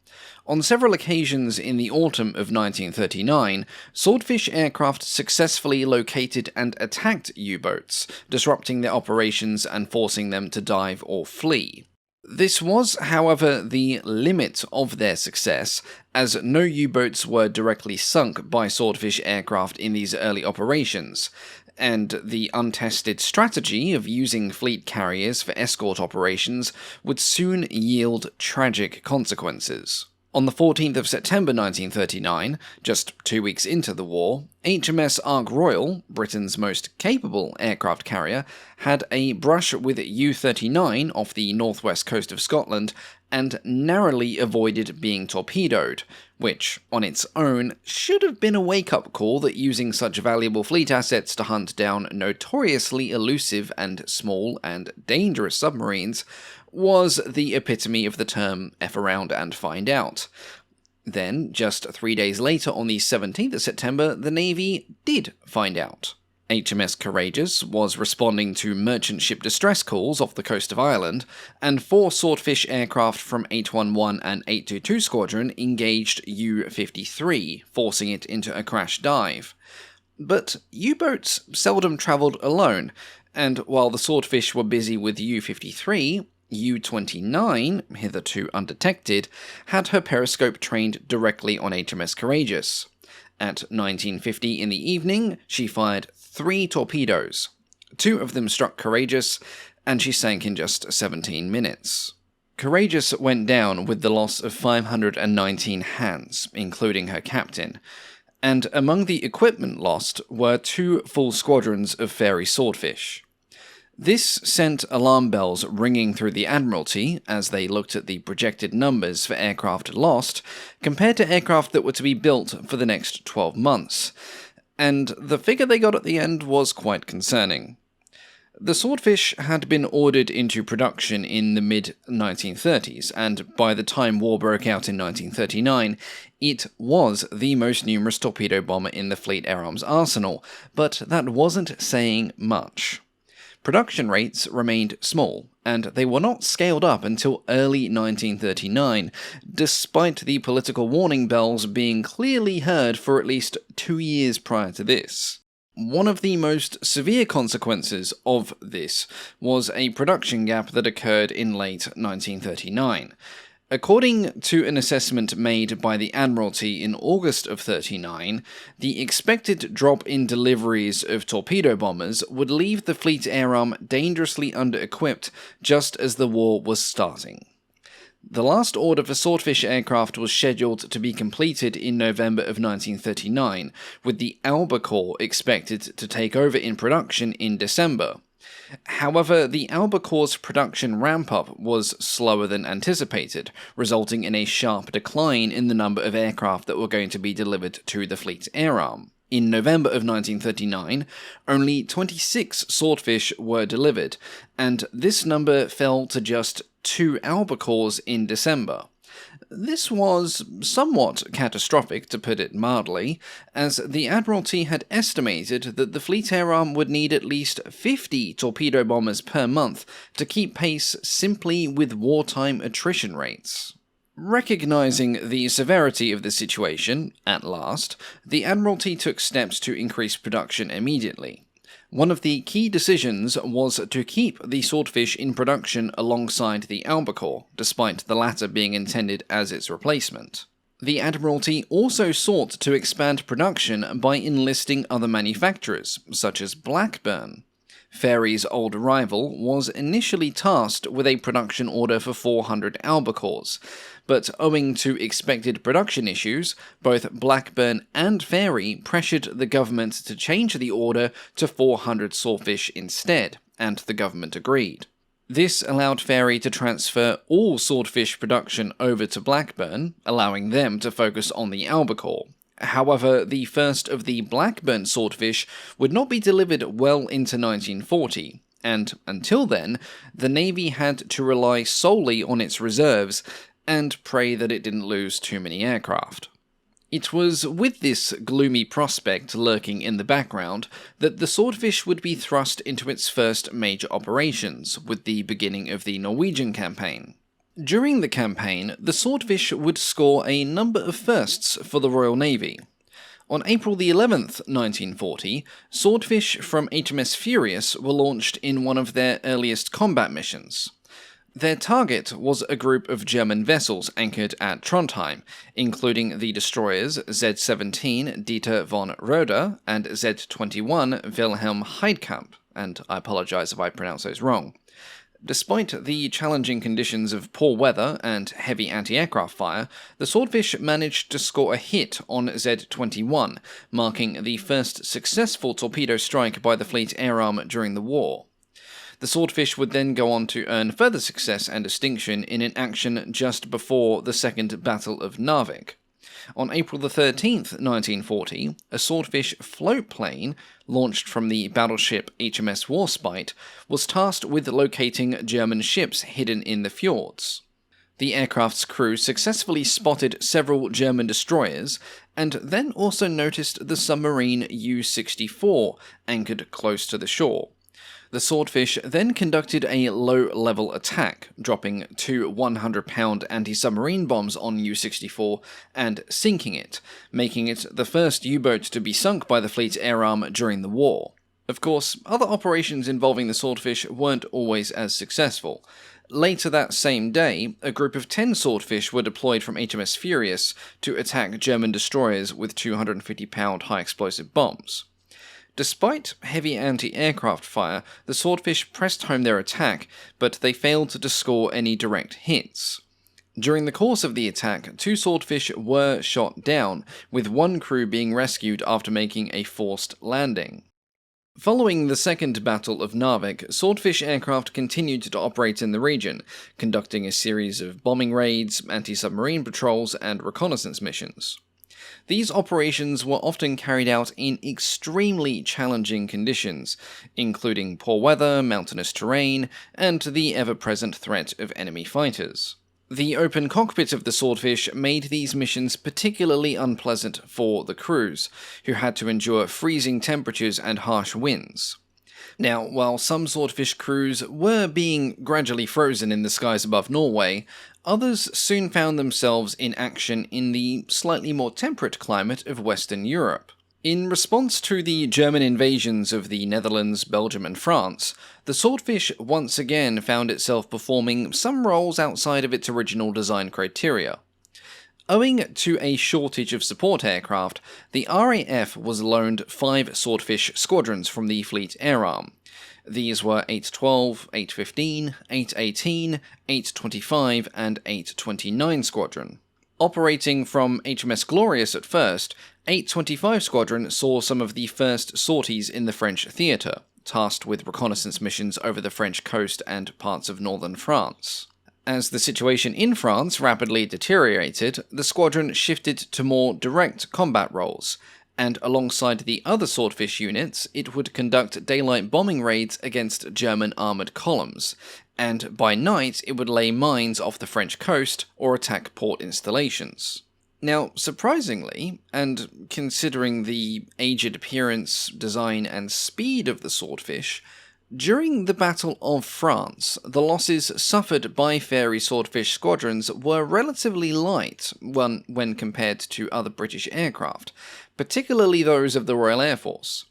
S1: On several occasions in the autumn of 1939, Swordfish aircraft successfully located and attacked U-boats, disrupting their operations and forcing them to dive or flee. This was, however, the limit of their success, as no U-boats were directly sunk by Swordfish aircraft in these early operations, and the untested strategy of using fleet carriers for escort operations would soon yield tragic consequences. On the 14th of September 1939, just 2 weeks into the war, HMS Ark Royal, Britain's most capable aircraft carrier, had a brush with U-39 off the northwest coast of Scotland and narrowly avoided being torpedoed, which, on its own, should have been a wake-up call that using such valuable fleet assets to hunt down notoriously elusive and small and dangerous submarines was the epitome of the term F around and find out. Then, just 3 days later on the 17th of September, the Navy did find out. HMS Courageous was responding to merchant ship distress calls off the coast of Ireland, and 4 Swordfish aircraft from 811 and 822 Squadron engaged U-53, forcing it into a crash dive. But U-boats seldom travelled alone, and while the Swordfish were busy with U-53, U-29, hitherto undetected, had her periscope trained directly on HMS Courageous. At 19:50 in the evening, she fired 3 torpedoes. 2 of them struck Courageous, and she sank in just 17 minutes. Courageous went down with the loss of 519 hands, including her captain, and among the equipment lost were 2 full squadrons of Fairey Swordfish. This sent alarm bells ringing through the Admiralty as they looked at the projected numbers for aircraft lost compared to aircraft that were to be built for the next 12 months, and the figure they got at the end was quite concerning. The Swordfish had been ordered into production in the mid-1930s, and by the time war broke out in 1939, it was the most numerous torpedo bomber in the Fleet Air Arms arsenal, but that wasn't saying much. Production rates remained small, and they were not scaled up until early 1939, despite the political warning bells being clearly heard for at least 2 years prior to this. One of the most severe consequences of this was a production gap that occurred in late 1939. According to an assessment made by the Admiralty in August of 39, the expected drop in deliveries of torpedo bombers would leave the Fleet Air Arm dangerously under-equipped just as the war was starting. The last order for Swordfish aircraft was scheduled to be completed in November of 1939, with the Albacore expected to take over in production in December. However, the Albacore's production ramp-up was slower than anticipated, resulting in a sharp decline in the number of aircraft that were going to be delivered to the Fleet Air Arm. In November of 1939, only 26 Swordfish were delivered, and this number fell to just 2 Albacores in December. This was somewhat catastrophic, to put it mildly, as the Admiralty had estimated that the Fleet Air Arm would need at least 50 torpedo bombers per month to keep pace simply with wartime attrition rates. Recognizing the severity of the situation, at last, the Admiralty took steps to increase production immediately. One of the key decisions was to keep the Swordfish in production alongside the Albacore, despite the latter being intended as its replacement. The Admiralty also sought to expand production by enlisting other manufacturers, such as Blackburn. Fairey's old rival was initially tasked with a production order for 400 Albacores, but owing to expected production issues, both Blackburn and Fairey pressured the government to change the order to 400 Swordfish instead, and the government agreed. This allowed Fairey to transfer all Swordfish production over to Blackburn, allowing them to focus on the Albacore. However, the first of the Blackburn Swordfish would not be delivered well into 1940, and until then, the Navy had to rely solely on its reserves and pray that it didn't lose too many aircraft. It was with this gloomy prospect lurking in the background that the Swordfish would be thrust into its first major operations, with the beginning of the Norwegian campaign. During the campaign, the Swordfish would score a number of firsts for the Royal Navy. On April the 11th, 1940, Swordfish from HMS Furious were launched in one of their earliest combat missions. Their target was a group of German vessels anchored at Trondheim, including the destroyers Z-17 Dieter von Roeder and Z-21 Wilhelm Heidkamp, and I apologize if I pronounce those wrong. Despite the challenging conditions of poor weather and heavy anti-aircraft fire, the Swordfish managed to score a hit on Z-21, marking the first successful torpedo strike by the fleet air arm during the war. The Swordfish would then go on to earn further success and distinction in an action just before the Second Battle of Narvik. On April 13th, 1940, a Swordfish float plane, launched from the battleship HMS Warspite, was tasked with locating German ships hidden in the fjords. The aircraft's crew successfully spotted several German destroyers, and then also noticed the submarine U-64, anchored close to the shore. The Swordfish then conducted a low-level attack, dropping 2 100-pound anti-submarine bombs on U-64 and sinking it, making it the first U-boat to be sunk by the fleet's air arm during the war. Of course, other operations involving the Swordfish weren't always as successful. Later that same day, a group of 10 Swordfish were deployed from HMS Furious to attack German destroyers with 250-pound high-explosive bombs. Despite heavy anti-aircraft fire, the Swordfish pressed home their attack, but they failed to score any direct hits. During the course of the attack, 2 Swordfish were shot down, with 1 crew being rescued after making a forced landing. Following the Second Battle of Narvik, Swordfish aircraft continued to operate in the region, conducting a series of bombing raids, anti-submarine patrols, and reconnaissance missions. These operations were often carried out in extremely challenging conditions, including poor weather, mountainous terrain, and the ever-present threat of enemy fighters. The open cockpit of the Swordfish made these missions particularly unpleasant for the crews, who had to endure freezing temperatures and harsh winds. Now, while some Swordfish crews were being gradually frozen in the skies above Norway, others soon found themselves in action in the slightly more temperate climate of Western Europe. In response to the German invasions of the Netherlands, Belgium, and France, the Swordfish once again found itself performing some roles outside of its original design criteria. Owing to a shortage of support aircraft, the RAF was loaned 5 Swordfish squadrons from the fleet air arm. These were 812, 815, 818, 825, and 829 Squadron. Operating from HMS Glorious at first, 825 Squadron saw some of the first sorties in the French theatre, tasked with reconnaissance missions over the French coast and parts of northern France. As the situation in France rapidly deteriorated, the squadron shifted to more direct combat roles, and alongside the other Swordfish units, it would conduct daylight bombing raids against German armoured columns, and by night it would lay mines off the French coast or attack port installations. Now, surprisingly, and considering the aged appearance, design, and speed of the Swordfish, during the Battle of France, the losses suffered by Fairey Swordfish squadrons were relatively light when compared to other British aircraft, particularly those of the Royal Air Force.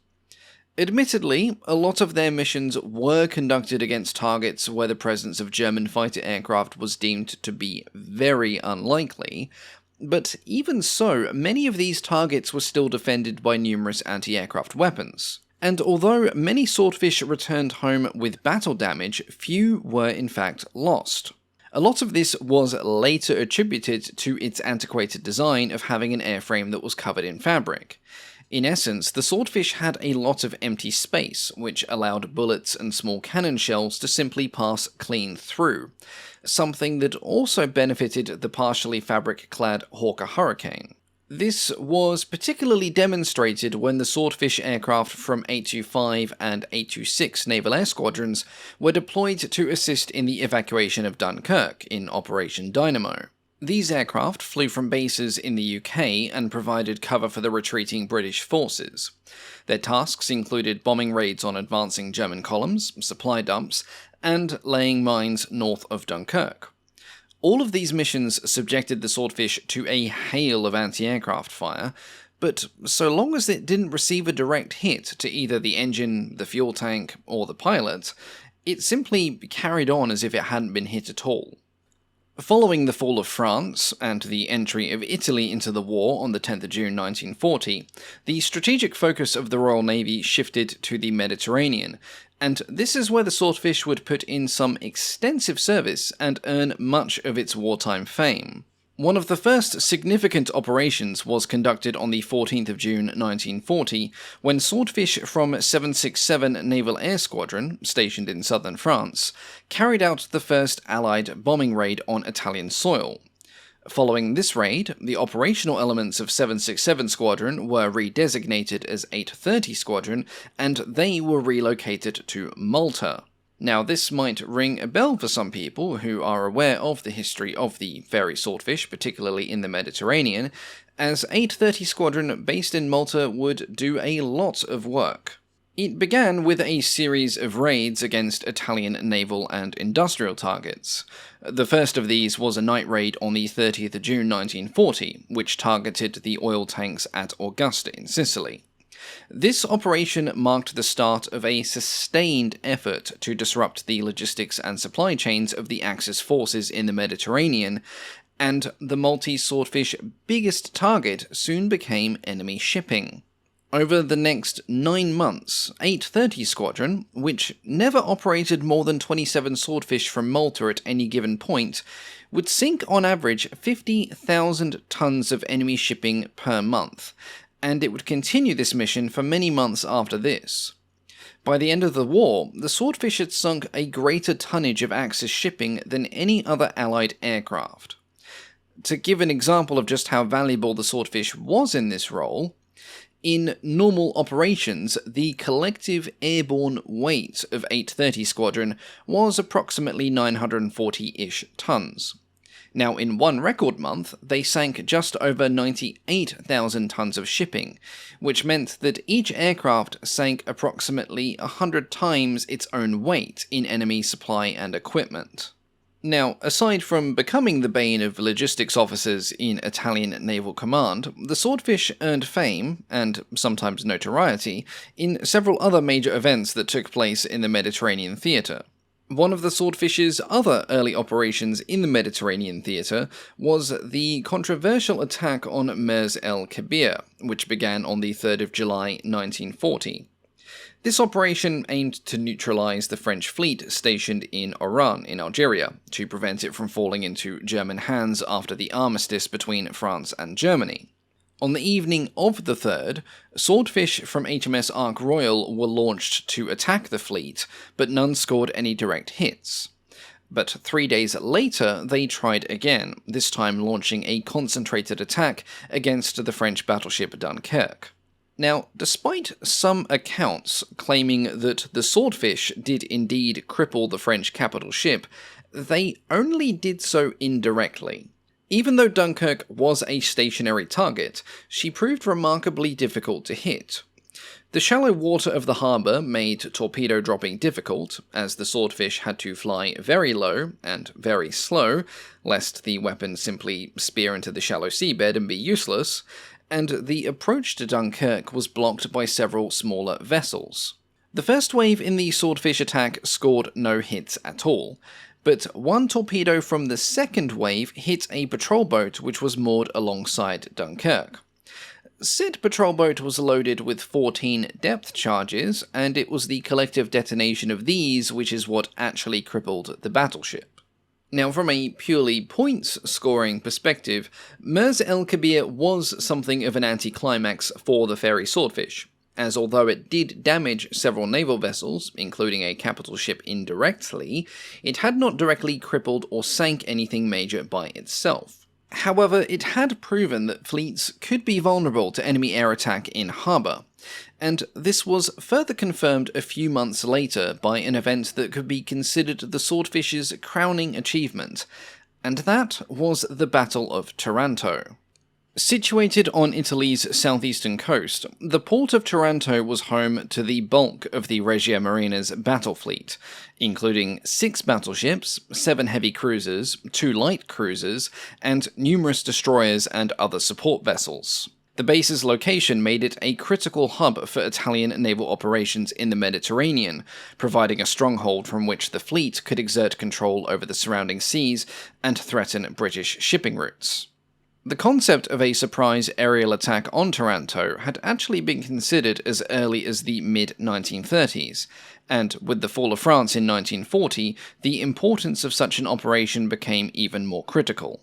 S1: Admittedly, a lot of their missions were conducted against targets where the presence of German fighter aircraft was deemed to be very unlikely, but even so, many of these targets were still defended by numerous anti-aircraft weapons. And although many Swordfish returned home with battle damage, few were in fact lost. A lot of this was later attributed to its antiquated design of having an airframe that was covered in fabric. In essence, the Swordfish had a lot of empty space, which allowed bullets and small cannon shells to simply pass clean through, something that also benefited the partially fabric-clad Hawker Hurricane. This was particularly demonstrated when the Swordfish aircraft from 825 and 826 Naval Air Squadrons were deployed to assist in the evacuation of Dunkirk in Operation Dynamo. These aircraft flew from bases in the UK and provided cover for the retreating British forces. Their tasks included bombing raids on advancing German columns, supply dumps, and laying mines north of Dunkirk. All of these missions subjected the Swordfish to a hail of anti-aircraft fire, but so long as it didn't receive a direct hit to either the engine, the fuel tank, or the pilot, it simply carried on as if it hadn't been hit at all. Following the fall of France and the entry of Italy into the war on the 10th of June 1940, the strategic focus of the Royal Navy shifted to the Mediterranean, And this is where the Swordfish would put in some extensive service and earn much of its wartime fame. One of the first significant operations was conducted on the 14th of June 1940, when Swordfish from 767 Naval Air Squadron, stationed in southern France, carried out the first Allied bombing raid on Italian soil. Following this raid, the operational elements of 767 Squadron were redesignated as 830 Squadron, and they were relocated to Malta. Now, this might ring a bell for some people who are aware of the history of the Fairey Swordfish, particularly in the Mediterranean, as 830 Squadron based in Malta would do a lot of work. It began with a series of raids against Italian naval and industrial targets. The first of these was a night raid on the 30th of June 1940, which targeted the oil tanks at Augusta in Sicily. This operation marked the start of a sustained effort to disrupt the logistics and supply chains of the Axis forces in the Mediterranean, and the Maltese Swordfish biggest target soon became enemy shipping. Over the next 9 months, 830 Squadron, which never operated more than 27 Swordfish from Malta at any given point, would sink on average 50,000 tons of enemy shipping per month, and it would continue this mission for many months after this. By the end of the war, the Swordfish had sunk a greater tonnage of Axis shipping than any other Allied aircraft. To give an example of just how valuable the Swordfish was in this role, in normal operations, the collective airborne weight of 830 Squadron was approximately 940-ish tons. Now, in one record month, they sank just over 98,000 tons of shipping, which meant that each aircraft sank approximately 100 times its own weight in enemy supply and equipment. Now, aside from becoming the bane of logistics officers in Italian naval command, the Swordfish earned fame, and sometimes notoriety, in several other major events that took place in the Mediterranean theatre. One of the Swordfish's other early operations in the Mediterranean theatre was the controversial attack on Mers el-Kebir, which began on the 3rd of July 1940. This operation aimed to neutralize the French fleet stationed in Oran in Algeria, to prevent it from falling into German hands after the armistice between France and Germany. On the evening of the 3rd, Swordfish from HMS Ark Royal were launched to attack the fleet, but none scored any direct hits. But 3 days later, they tried again, this time launching a concentrated attack against the French battleship Dunkirk. Now, despite some accounts claiming that the Swordfish did indeed cripple the French capital ship, they only did so indirectly. Even though Dunkirk was a stationary target, she proved remarkably difficult to hit. The shallow water of the harbour made torpedo dropping difficult, as the Swordfish had to fly very low and very slow, lest the weapon simply spear into the shallow seabed and be useless, and the approach to Dunkirk was blocked by several smaller vessels. The first wave in the Swordfish attack scored no hits at all, but one torpedo from the second wave hit a patrol boat which was moored alongside Dunkirk. Said patrol boat was loaded with 14 depth charges, and it was the collective detonation of these which is what actually crippled the battleship. Now, from a purely points-scoring perspective, Mers el-Kebir was something of an anticlimax for the Fairey Swordfish, as although it did damage several naval vessels, including a capital ship indirectly, it had not directly crippled or sank anything major by itself. However, it had proven that fleets could be vulnerable to enemy air attack in harbour, and this was further confirmed a few months later by an event that could be considered the Swordfish's crowning achievement, and that was the Battle of Taranto. Situated on Italy's southeastern coast, the port of Taranto was home to the bulk of the Regia Marina's battle fleet, including 6 battleships, 7 heavy cruisers, 2 light cruisers, and numerous destroyers and other support vessels. The base's location made it a critical hub for Italian naval operations in the Mediterranean, providing a stronghold from which the fleet could exert control over the surrounding seas and threaten British shipping routes. The concept of a surprise aerial attack on Taranto had actually been considered as early as the mid-1930s, and with the fall of France in 1940, the importance of such an operation became even more critical.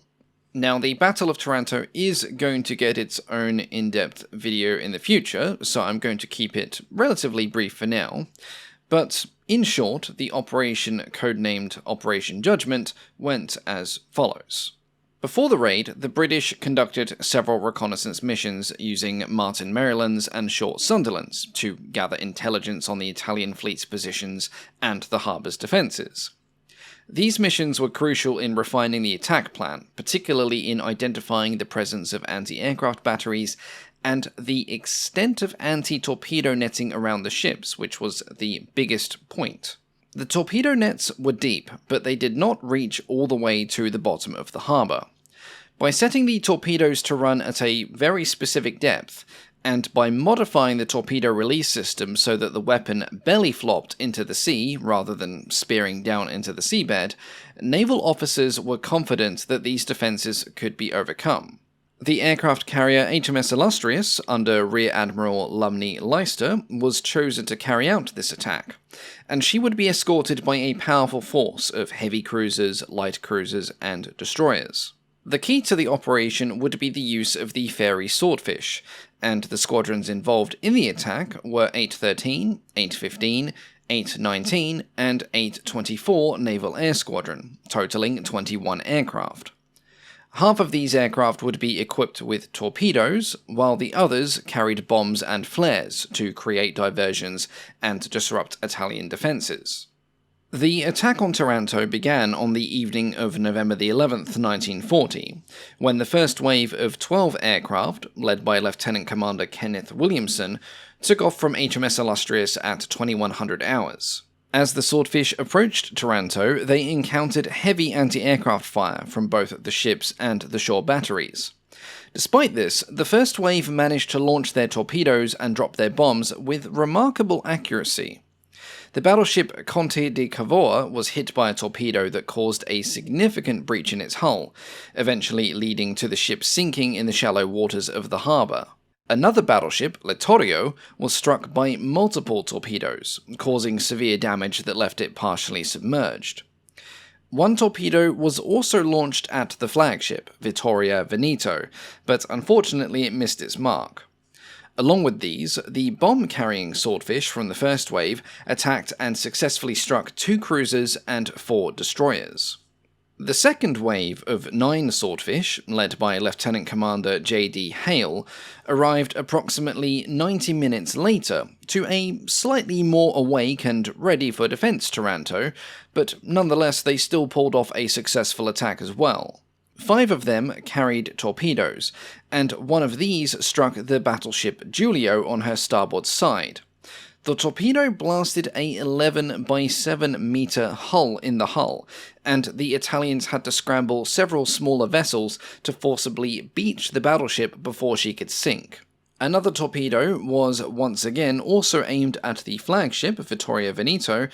S1: Now, the Battle of Taranto is going to get its own in-depth video in the future, so I'm going to keep it relatively brief for now. But, in short, the operation, codenamed Operation Judgment, went as follows. Before the raid, the British conducted several reconnaissance missions using Martin Marylands and Short Sunderlands to gather intelligence on the Italian fleet's positions and the harbour's defences. These missions were crucial in refining the attack plan, particularly in identifying the presence of anti-aircraft batteries and the extent of anti-torpedo netting around the ships, which was the biggest point. The torpedo nets were deep, but they did not reach all the way to the bottom of the harbour. By setting the torpedoes to run at a very specific depth, and by modifying the torpedo release system so that the weapon belly flopped into the sea rather than spearing down into the seabed, naval officers were confident that these defences could be overcome. The aircraft carrier HMS Illustrious, under Rear Admiral Lumley Leicester, was chosen to carry out this attack, and she would be escorted by a powerful force of heavy cruisers, light cruisers, and destroyers. The key to the operation would be the use of the Fairey Swordfish, and the squadrons involved in the attack were 813, 815, 819, and 824 Naval Air Squadron, totaling 21 aircraft. Half of these aircraft would be equipped with torpedoes, while the others carried bombs and flares to create diversions and disrupt Italian defences. The attack on Taranto began on the evening of November the 11th, 1940, when the first wave of 12 aircraft, led by Lieutenant Commander Kenneth Williamson, took off from HMS Illustrious at 2100 hours. As the Swordfish approached Taranto, they encountered heavy anti-aircraft fire from both the ships and the shore batteries. Despite this, the first wave managed to launch their torpedoes and drop their bombs with remarkable accuracy. The battleship Conte di Cavour was hit by a torpedo that caused a significant breach in its hull, eventually leading to the ship sinking in the shallow waters of the harbour. Another battleship, Littorio, was struck by multiple torpedoes, causing severe damage that left it partially submerged. One torpedo was also launched at the flagship, Vittorio Veneto, but unfortunately it missed its mark. Along with these, the bomb-carrying Swordfish from the first wave attacked and successfully struck 2 cruisers and 4 destroyers. The second wave of 9 Swordfish, led by Lieutenant Commander J.D. Hale, arrived approximately 90 minutes later to a slightly more awake and ready for defense Taranto, but nonetheless they still pulled off a successful attack as well. 5 of them carried torpedoes, and one of these struck the battleship Giulio on her starboard side. The torpedo blasted a 11 by 7 meter hole in the hull, and the Italians had to scramble several smaller vessels to forcibly beach the battleship before she could sink. Another torpedo was once again also aimed at the flagship, Vittorio Veneto,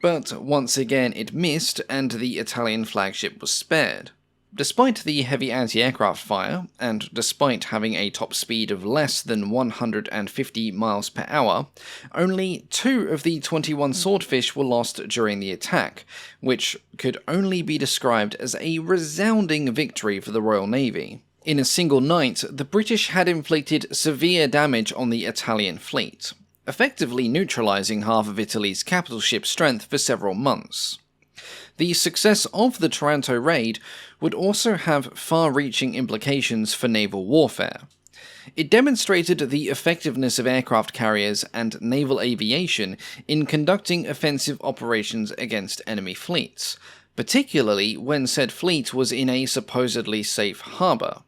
S1: but once again it missed and the Italian flagship was spared. Despite the heavy anti-aircraft fire, and despite having a top speed of less than 150 miles per hour, only 2 of the 21 Swordfish were lost during the attack, which could only be described as a resounding victory for the Royal Navy. In a single night, the British had inflicted severe damage on the Italian fleet, effectively neutralising half of Italy's capital ship strength for several months. The success of the Taranto raid would also have far-reaching implications for naval warfare. It demonstrated the effectiveness of aircraft carriers and naval aviation in conducting offensive operations against enemy fleets, particularly when said fleet was in a supposedly safe harbour.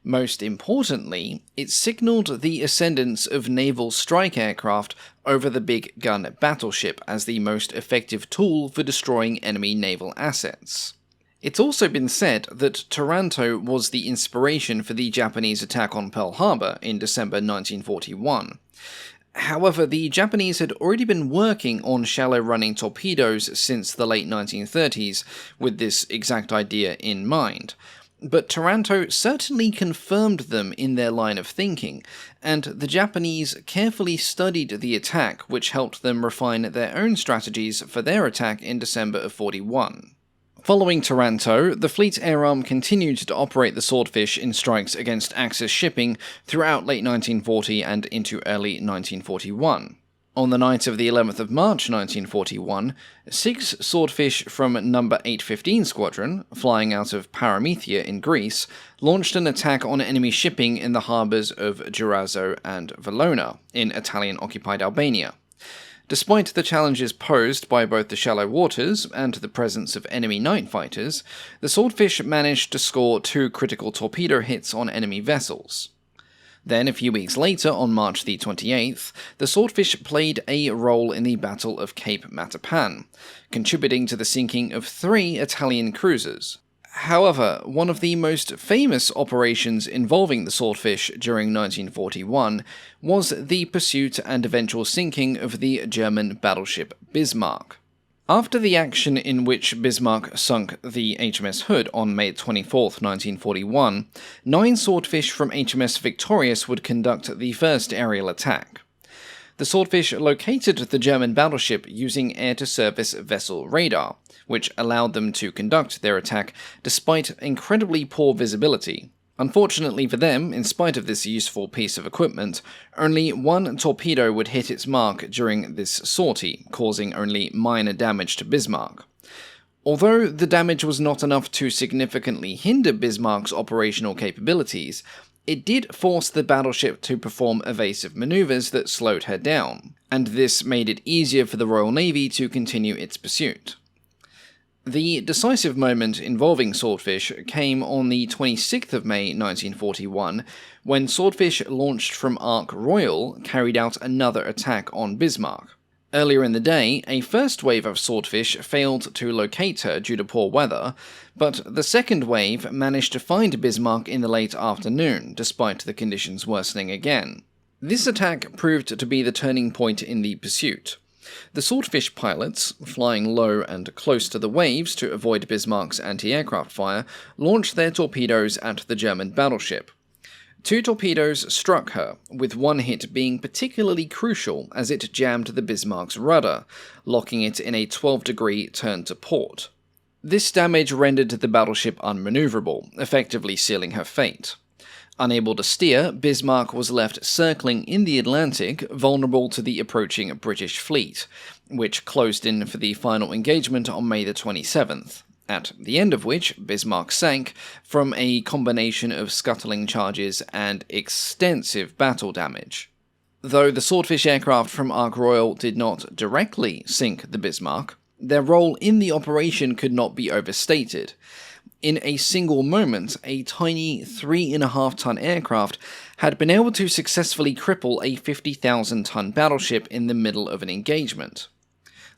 S1: Most importantly, it signalled the ascendance of naval strike aircraft over the big gun battleship as the most effective tool for destroying enemy naval assets. It's also been said that Taranto was the inspiration for the Japanese attack on Pearl Harbor in December 1941. However, the Japanese had already been working on shallow-running torpedoes since the late 1930s with this exact idea in mind, but Taranto certainly confirmed them in their line of thinking, and the Japanese carefully studied the attack, which helped them refine their own strategies for their attack in December of 41. Following Taranto, the fleet's air arm continued to operate the Swordfish in strikes against Axis shipping throughout late 1940 and into early 1941. On the night of the 11th of March 1941, 6 Swordfish from No. 815 Squadron, flying out of Paramethea in Greece, launched an attack on enemy shipping in the harbours of Durazzo and Valona, in Italian-occupied Albania. Despite the challenges posed by both the shallow waters and the presence of enemy night fighters, the Swordfish managed to score 2 critical torpedo hits on enemy vessels. Then, a few weeks later, on March the 28th, the Swordfish played a role in the Battle of Cape Matapan, contributing to the sinking of 3 Italian cruisers. However, one of the most famous operations involving the Swordfish during 1941 was the pursuit and eventual sinking of the German battleship Bismarck. After the action in which Bismarck sunk the HMS Hood on May 24, 1941, 9 Swordfish from HMS Victorious would conduct the first aerial attack. The Swordfish located the German battleship using air-to-surface vessel radar, which allowed them to conduct their attack despite incredibly poor visibility. Unfortunately for them, in spite of this useful piece of equipment, only 1 torpedo would hit its mark during this sortie, causing only minor damage to Bismarck. Although the damage was not enough to significantly hinder Bismarck's operational capabilities, it did force the battleship to perform evasive maneuvers that slowed her down, and this made it easier for the Royal Navy to continue its pursuit. The decisive moment involving Swordfish came on the 26th of May 1941, when Swordfish launched from Ark Royal carried out another attack on Bismarck. Earlier in the day, a first wave of Swordfish failed to locate her due to poor weather, but the second wave managed to find Bismarck in the late afternoon, despite the conditions worsening again. This attack proved to be the turning point in the pursuit. The Swordfish pilots, flying low and close to the waves to avoid Bismarck's anti-aircraft fire, launched their torpedoes at the German battleship. 2 torpedoes struck her, with 1 hit being particularly crucial as it jammed the Bismarck's rudder, locking it in a 12-degree turn to port. This damage rendered the battleship unmaneuverable, effectively sealing her fate. Unable to steer, Bismarck was left circling in the Atlantic, vulnerable to the approaching British fleet, which closed in for the final engagement on May the 27th, at the end of which Bismarck sank from a combination of scuttling charges and extensive battle damage. Though the Swordfish aircraft from Ark Royal did not directly sink the Bismarck, their role in the operation could not be overstated. In a single moment, a tiny 3.5-ton aircraft had been able to successfully cripple a 50,000-ton battleship in the middle of an engagement.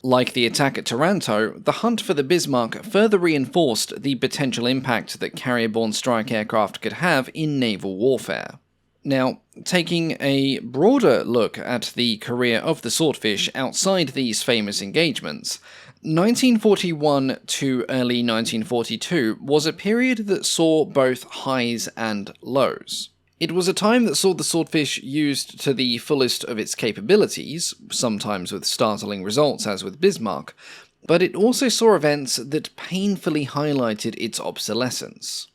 S1: Like the attack at Taranto, the hunt for the Bismarck further reinforced the potential impact that carrier-borne strike aircraft could have in naval warfare. Now, taking a broader look at the career of the Swordfish outside these famous engagements, 1941 to early 1942 was a period that saw both highs and lows. It was a time that saw the Swordfish used to the fullest of its capabilities, sometimes with startling results as with Bismarck, but it also saw events that painfully highlighted its obsolescence.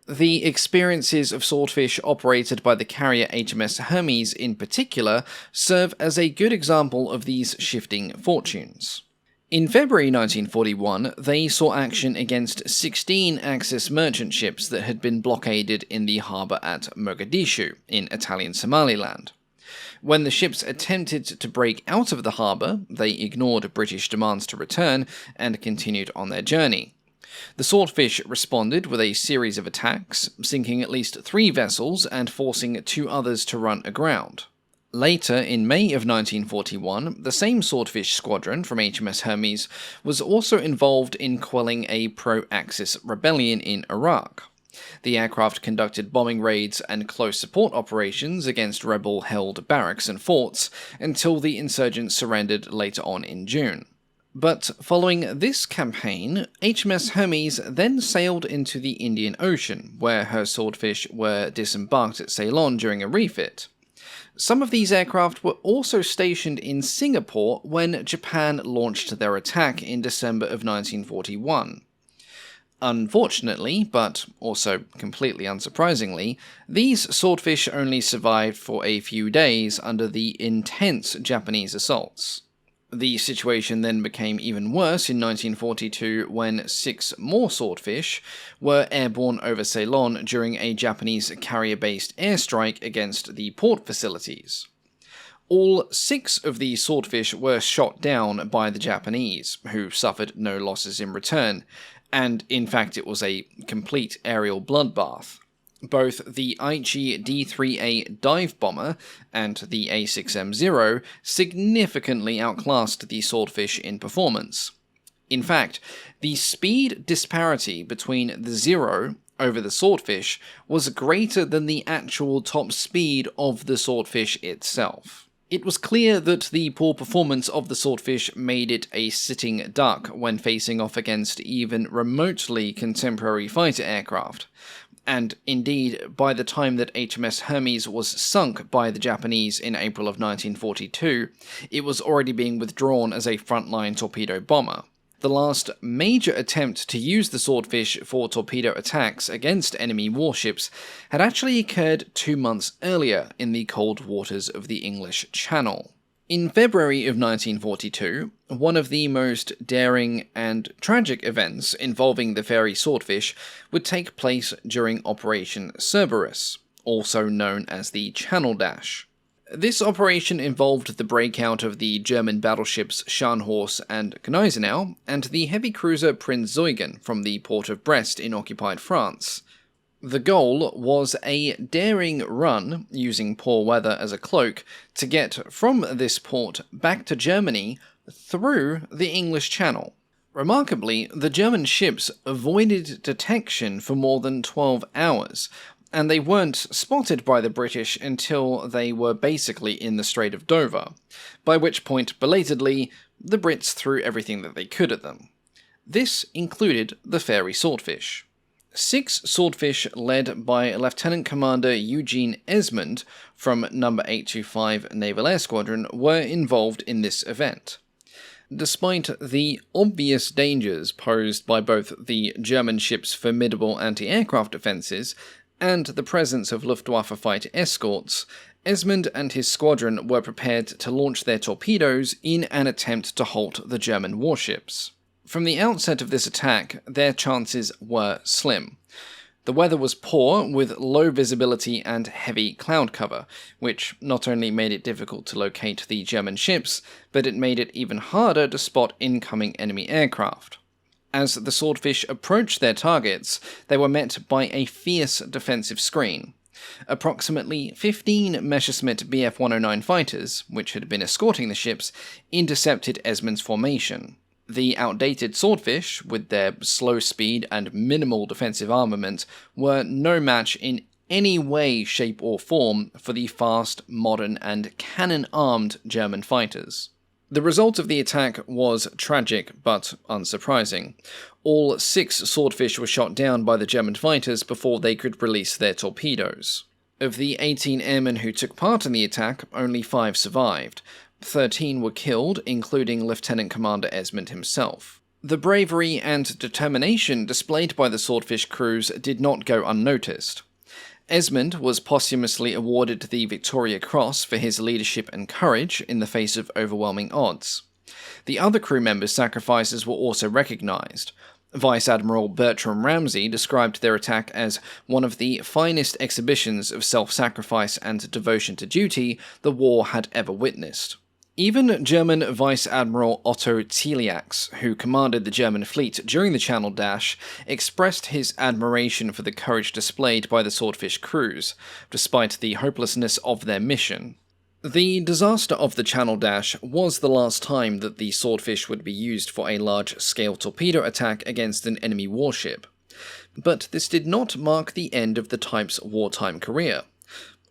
S1: The experiences of Swordfish operated by the carrier HMS Hermes in particular serve as a good example of these shifting fortunes. In February 1941, they saw action against 16 Axis merchant ships that had been blockaded in the harbour at Mogadishu, in Italian Somaliland. When the ships attempted to break out of the harbour, they ignored British demands to return and continued on their journey. The Swordfish responded with a series of attacks, sinking at least 3 vessels and forcing 2 others to run aground. Later, in May of 1941, the same Swordfish squadron from HMS Hermes was also involved in quelling a pro-Axis rebellion in Iraq. The aircraft conducted bombing raids and close support operations against rebel-held barracks and forts until the insurgents surrendered later on in June. But following this campaign, HMS Hermes then sailed into the Indian Ocean, where her Swordfish were disembarked at Ceylon during a refit. Some of these aircraft were also stationed in Singapore when Japan launched their attack in December of 1941. Unfortunately, but also completely unsurprisingly, these Swordfish only survived for a few days under the intense Japanese assaults. The situation then became even worse in 1942 when 6 more Swordfish were airborne over Ceylon during a Japanese carrier-based airstrike against the port facilities. All 6 of these Swordfish were shot down by the Japanese, who suffered no losses in return, and in fact it was a complete aerial bloodbath. Both the IG D-3A dive bomber and the A6M0 significantly outclassed the Swordfish in performance. In fact, the speed disparity between the Zero over the Swordfish was greater than the actual top speed of the Swordfish itself. It was clear that the poor performance of the Swordfish made it a sitting duck when facing off against even remotely contemporary fighter aircraft. And indeed, by the time that HMS Hermes was sunk by the Japanese in April of 1942, it was already being withdrawn as a frontline torpedo bomber. The last major attempt to use the Swordfish for torpedo attacks against enemy warships had actually occurred 2 months earlier in the cold waters of the English Channel. In February of 1942, one of the most daring and tragic events involving the Fairey Swordfish would take place during Operation Cerberus, also known as the Channel Dash. This operation involved the breakout of the German battleships Scharnhorst and Gneisenau and the heavy cruiser Prinz Eugen from the port of Brest in occupied France. The goal was a daring run, using poor weather as a cloak, to get from this port back to Germany through the English Channel. Remarkably, the German ships avoided detection for more than 12 hours, and they weren't spotted by the British until they were basically in the Strait of Dover, by which point, belatedly, the Brits threw everything that they could at them. This included the Fairey Swordfish. 6 Swordfish led by Lieutenant Commander Eugene Esmond from No. 825 Naval Air Squadron were involved in this event. Despite the obvious dangers posed by both the German ship's formidable anti-aircraft defences and the presence of Luftwaffe fighter escorts, Esmond and his squadron were prepared to launch their torpedoes in an attempt to halt the German warships. From the outset of this attack, their chances were slim. The weather was poor, with low visibility and heavy cloud cover, which not only made it difficult to locate the German ships, but it made it even harder to spot incoming enemy aircraft. As the Swordfish approached their targets, they were met by a fierce defensive screen. Approximately 15 Messerschmitt Bf-109 fighters, which had been escorting the ships, intercepted Esmond's formation. The outdated Swordfish, with their slow speed and minimal defensive armament, were no match in any way, shape or form for the fast, modern and cannon-armed German fighters. The result of the attack was tragic but unsurprising. All 6 Swordfish were shot down by the German fighters before they could release their torpedoes. Of the 18 airmen who took part in the attack, only 5 survived. 13 were killed, including Lieutenant Commander Esmond himself. The bravery and determination displayed by the Swordfish crews did not go unnoticed. Esmond was posthumously awarded the Victoria Cross for his leadership and courage in the face of overwhelming odds. The other crew members' sacrifices were also recognised. Vice Admiral Bertram Ramsay described their attack as one of the finest exhibitions of self-sacrifice and devotion to duty the war had ever witnessed. Even German Vice Admiral Otto Zieliax, who commanded the German fleet during the Channel Dash, expressed his admiration for the courage displayed by the Swordfish crews, despite the hopelessness of their mission. The disaster of the Channel Dash was the last time that the Swordfish would be used for a large-scale torpedo attack against an enemy warship. But this did not mark the end of the type's wartime career.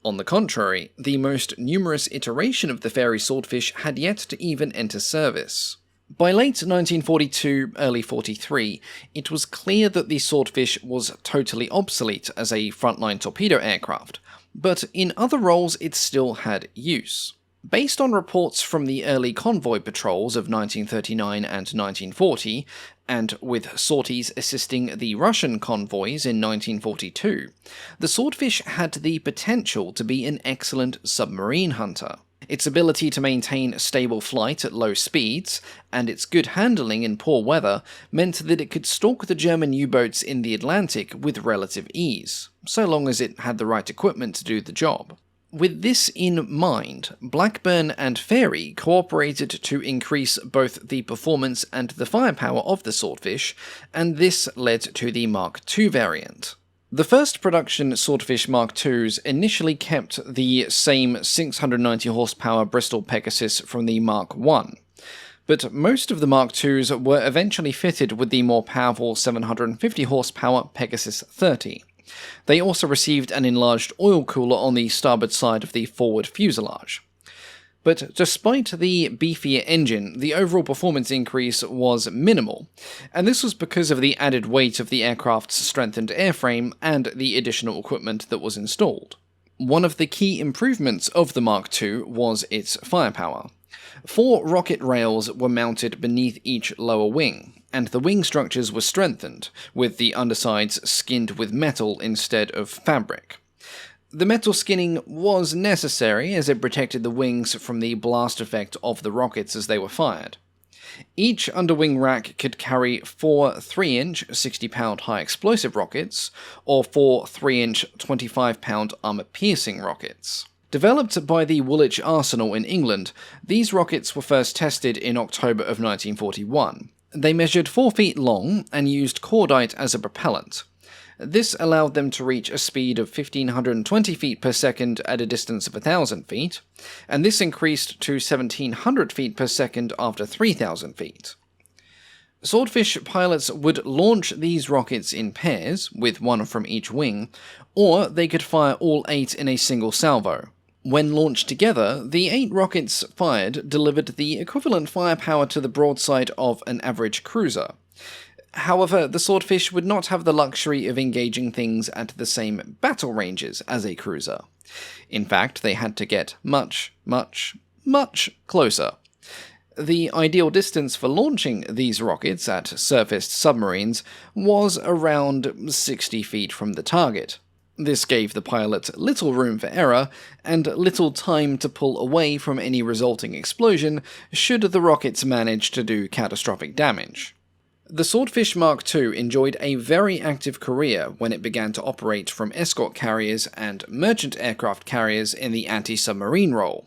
S1: On the contrary, the most numerous iteration of the Fairey Swordfish had yet to even enter service. By late 1942, early 43, it was clear that the Swordfish was totally obsolete as a frontline torpedo aircraft, but in other roles it still had use. Based on reports from the early convoy patrols of 1939 and 1940, and with sorties assisting the Russian convoys in 1942, the Swordfish had the potential to be an excellent submarine hunter. Its ability to maintain stable flight at low speeds, and its good handling in poor weather, meant that it could stalk the German U-boats in the Atlantic with relative ease, so long as it had the right equipment to do the job. With this in mind, Blackburn and Fairey cooperated to increase both the performance and the firepower of the Swordfish, and this led to the Mk.II variant. The first production Swordfish Mk.IIs initially kept the same 690 horsepower Bristol Pegasus from the Mk.I, but most of the Mk.IIs were eventually fitted with the more powerful 750 horsepower Pegasus 30. They also received an enlarged oil cooler on the starboard side of the forward fuselage. But despite the beefier engine, the overall performance increase was minimal, and this was because of the added weight of the aircraft's strengthened airframe and the additional equipment that was installed. One of the key improvements of the Mk.II was its firepower. 4 rocket rails were mounted beneath each lower wing, and the wing structures were strengthened, with the undersides skinned with metal instead of fabric. The metal skinning was necessary as it protected the wings from the blast effect of the rockets as they were fired. Each underwing rack could carry 4 3-inch 60-pound high-explosive rockets, or 4 3-inch 25-pound armor-piercing rockets. Developed by the Woolwich Arsenal in England, these rockets were first tested in October of 1941. They measured 4 feet long and used cordite as a propellant. This allowed them to reach a speed of 1,520 feet per second at a distance of 1,000 feet, and this increased to 1,700 feet per second after 3,000 feet. Swordfish pilots would launch these rockets in pairs, with 1 from each wing, or they could fire all 8 in a single salvo. When launched together, the 8 rockets fired delivered the equivalent firepower to the broadside of an average cruiser. However, the Swordfish would not have the luxury of engaging things at the same battle ranges as a cruiser. In fact, they had to get much, much, much closer. The ideal distance for launching these rockets at surfaced submarines was around 60 feet from the target. This gave the pilot little room for error, and little time to pull away from any resulting explosion should the rockets manage to do catastrophic damage. The Swordfish Mk.II enjoyed a very active career when it began to operate from escort carriers and merchant aircraft carriers in the anti-submarine role,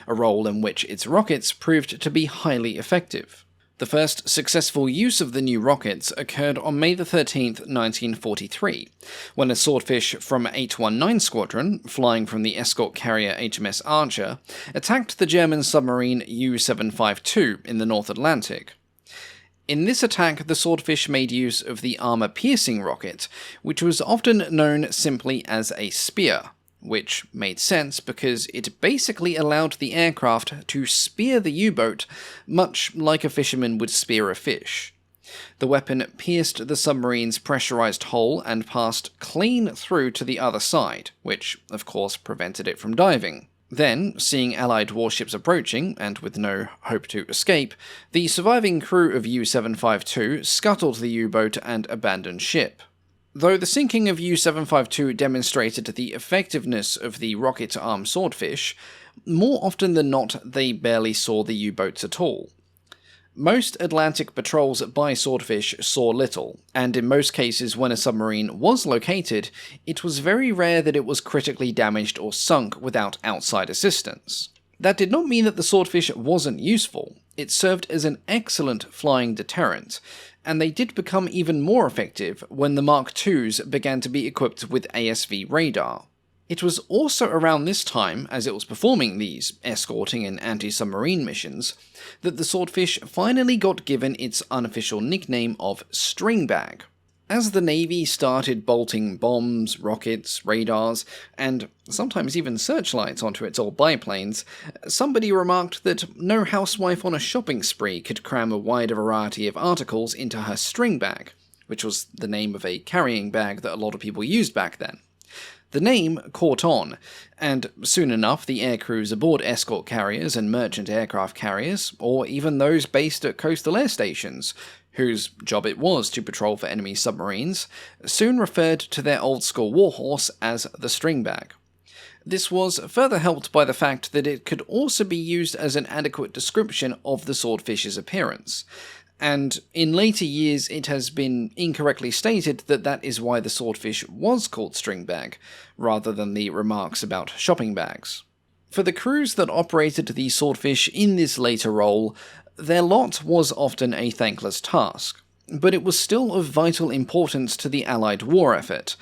S1: a role in which its rockets proved to be highly effective. The first successful use of the new rockets occurred on May 13, 1943, when a Swordfish from 819 Squadron, flying from the escort carrier HMS Archer, attacked the German submarine U-752 in the North Atlantic. In this attack, the Swordfish made use of the armor-piercing rocket, which was often known simply as a spear, which made sense because it basically allowed the aircraft to spear the U-boat much like a fisherman would spear a fish. The weapon pierced the submarine's pressurized hull and passed clean through to the other side, which of course prevented it from diving. Then, seeing Allied warships approaching, and with no hope to escape, the surviving crew of U-752 scuttled the U-boat and abandoned ship. Though the sinking of U-752 demonstrated the effectiveness of the rocket-armed Swordfish, more often than not they barely saw the U-boats at all. Most Atlantic patrols by Swordfish saw little, and in most cases when a submarine was located, it was very rare that it was critically damaged or sunk without outside assistance. That did not mean that the Swordfish wasn't useful. It served as an excellent flying deterrent, and they did become even more effective when the Mk.IIs began to be equipped with ASV radar. It was also around this time, as it was performing these escorting and anti-submarine missions, that the Swordfish finally got given its unofficial nickname of String Bag. As the Navy started bolting bombs, rockets, radars, and sometimes even searchlights onto its old biplanes, somebody remarked that no housewife on a shopping spree could cram a wider variety of articles into her string bag, which was the name of a carrying bag that a lot of people used back then. The name caught on, and soon enough the aircrews aboard escort carriers and merchant aircraft carriers, or even those based at coastal air stations, whose job it was to patrol for enemy submarines, soon referred to their old-school warhorse as the string bag. This was further helped by the fact that it could also be used as an adequate description of the swordfish's appearance, and in later years it has been incorrectly stated that that is why the swordfish was called string bag, rather than the remarks about shopping bags. For the crews that operated the swordfish in this later role, their lot was often a thankless task, but it was still of vital importance to the Allied war effort,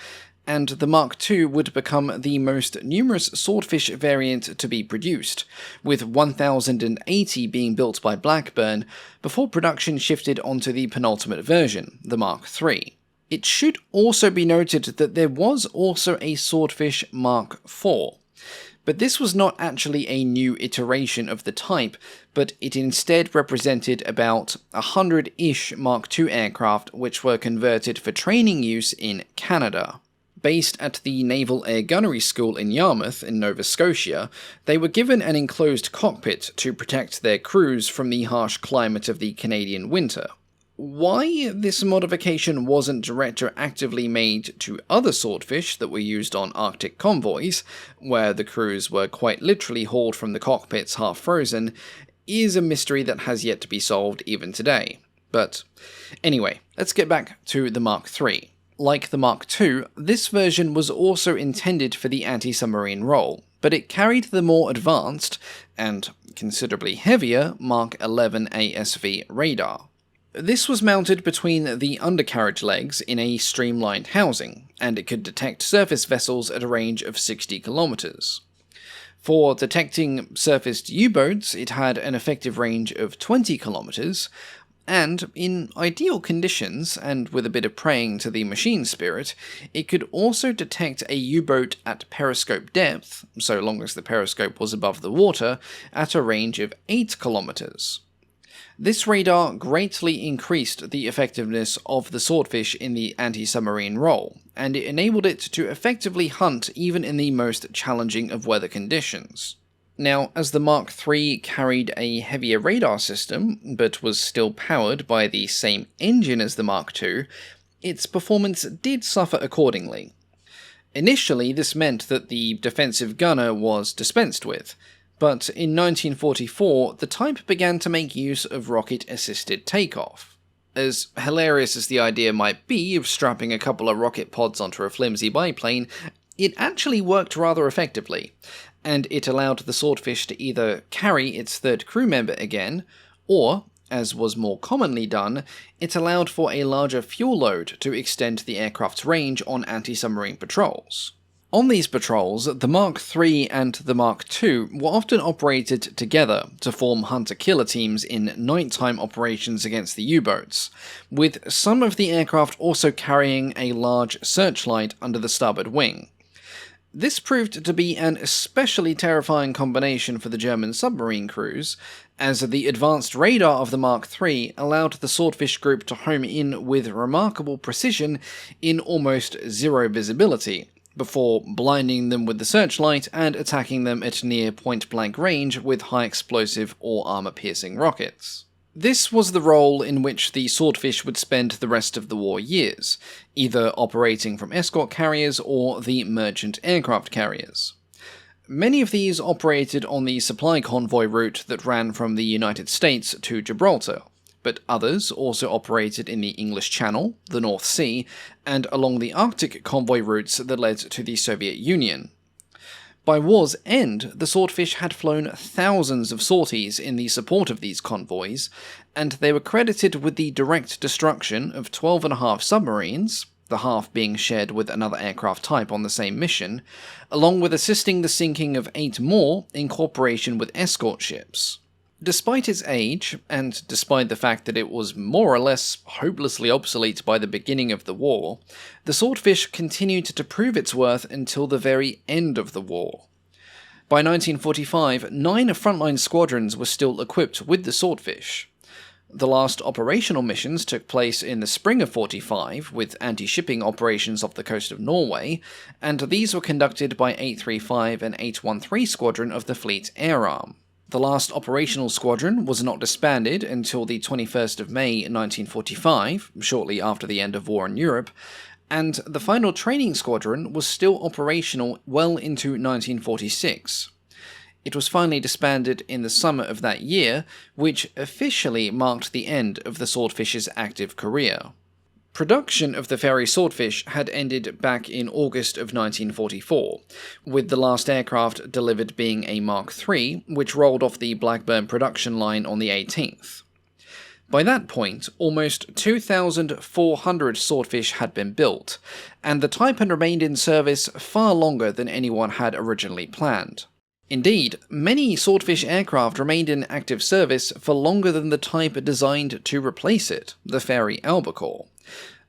S1: and the Mk.II would become the most numerous swordfish variant to be produced, with 1,080 being built by Blackburn before production shifted onto the penultimate version, the Mk.III. It should also be noted that there was also a Swordfish Mk.IV, but this was not actually a new iteration of the type, but it instead represented about 100-ish Mk.II aircraft which were converted for training use in Canada. Based at the Naval Air Gunnery School in Yarmouth in Nova Scotia, they were given an enclosed cockpit to protect their crews from the harsh climate of the Canadian winter. Why this modification wasn't retroactively made to other swordfish that were used on Arctic convoys, where the crews were quite literally hauled from the cockpits half frozen, is a mystery that has yet to be solved even today. But anyway, let's get back to the Mk.III. Like the Mk.II, this version was also intended for the anti-submarine role, but it carried the more advanced, and considerably heavier, Mk. XI ASV radar. This was mounted between the undercarriage legs in a streamlined housing, and it could detect surface vessels at a range of 60 kilometers. For detecting surfaced U-boats, it had an effective range of 20 kilometers, and in ideal conditions, and with a bit of praying to the machine spirit, it could also detect a U-boat at periscope depth, so long as the periscope was above the water, at a range of 8 kilometers. This radar greatly increased the effectiveness of the swordfish in the anti-submarine role, and it enabled it to effectively hunt even in the most challenging of weather conditions. Now, as the Mk.III carried a heavier radar system, but was still powered by the same engine as the Mk.II, its performance did suffer accordingly. Initially, this meant that the defensive gunner was dispensed with, but in 1944, the type began to make use of rocket-assisted takeoff. As hilarious as the idea might be of strapping a couple of rocket pods onto a flimsy biplane, it actually worked rather effectively, and it allowed the swordfish to either carry its third crew member again, or, as was more commonly done, it allowed for a larger fuel load to extend the aircraft's range on anti-submarine patrols. On these patrols, the Mk.III and the Mk.II were often operated together to form hunter-killer teams in nighttime operations against the U-boats, with some of the aircraft also carrying a large searchlight under the starboard wing. This proved to be an especially terrifying combination for the German submarine crews, as the advanced radar of the Mk.III allowed the Swordfish group to home in with remarkable precision in almost zero visibility, before blinding them with the searchlight and attacking them at near point-blank range with high-explosive or armor-piercing rockets. This was the role in which the Swordfish would spend the rest of the war years, either operating from escort carriers or the merchant aircraft carriers. Many of these operated on the supply convoy route that ran from the United States to Gibraltar, but others also operated in the English Channel, the North Sea, and along the Arctic convoy routes that led to the Soviet Union. By war's end, the Swordfish had flown thousands of sorties in the support of these convoys, and they were credited with the direct destruction of 12.5 submarines, the half being shared with another aircraft type on the same mission, along with assisting the sinking of 8 more in cooperation with escort ships. Despite its age, and despite the fact that it was more or less hopelessly obsolete by the beginning of the war, the Swordfish continued to prove its worth until the very end of the war. By 1945, 9 frontline squadrons were still equipped with the Swordfish. The last operational missions took place in the spring of 45, with anti-shipping operations off the coast of Norway, and these were conducted by 835 and 813 Squadron of the Fleet Air Arm. The last operational squadron was not disbanded until the 21st of May 1945, shortly after the end of war in Europe, and the final training squadron was still operational well into 1946. It was finally disbanded in the summer of that year, which officially marked the end of the Swordfish's active career. Production of the Fairey Swordfish had ended back in August of 1944, with the last aircraft delivered being a Mk.III, which rolled off the Blackburn production line on the 18th. By that point, almost 2,400 Swordfish had been built, and the type had remained in service far longer than anyone had originally planned. Indeed, many Swordfish aircraft remained in active service for longer than the type designed to replace it, the Fairey Albacore.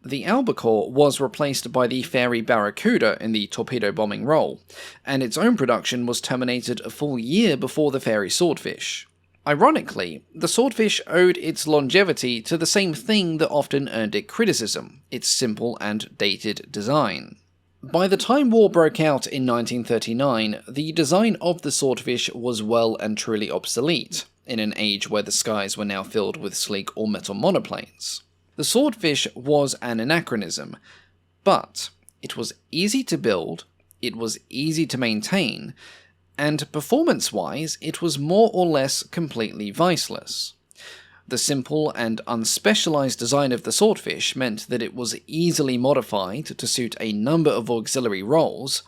S1: The Albacore was replaced by the Fairey Barracuda in the torpedo bombing role, and its own production was terminated a full year before the Fairey Swordfish. Ironically, the Swordfish owed its longevity to the same thing that often earned it criticism, its simple and dated design. By the time war broke out in 1939, the design of the Swordfish was well and truly obsolete, in an age where the skies were now filled with sleek all-metal monoplanes. The Swordfish was an anachronism, but it was easy to build, it was easy to maintain, and performance-wise it was more or less completely viceless. The simple and unspecialized design of the Swordfish meant that it was easily modified to suit a number of auxiliary roles,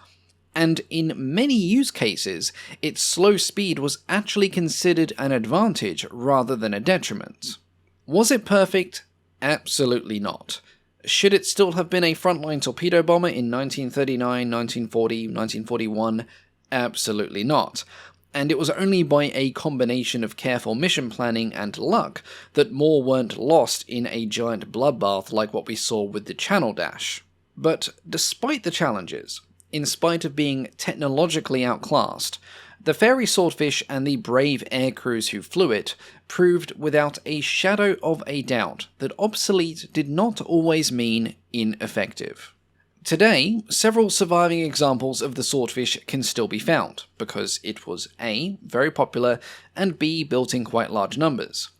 S1: and in many use cases its slow speed was actually considered an advantage rather than a detriment. Was it perfect? Absolutely not. Should it still have been a frontline torpedo bomber in 1939, 1940, 1941? Absolutely not. And it was only by a combination of careful mission planning and luck that more weren't lost in a giant bloodbath like what we saw with the Channel Dash. But despite the challenges, in spite of being technologically outclassed, the Fairey Swordfish and the brave air crews who flew it proved without a shadow of a doubt that obsolete did not always mean ineffective. Today, several surviving examples of the Swordfish can still be found, because it was A, very popular, and B, built in quite large numbers.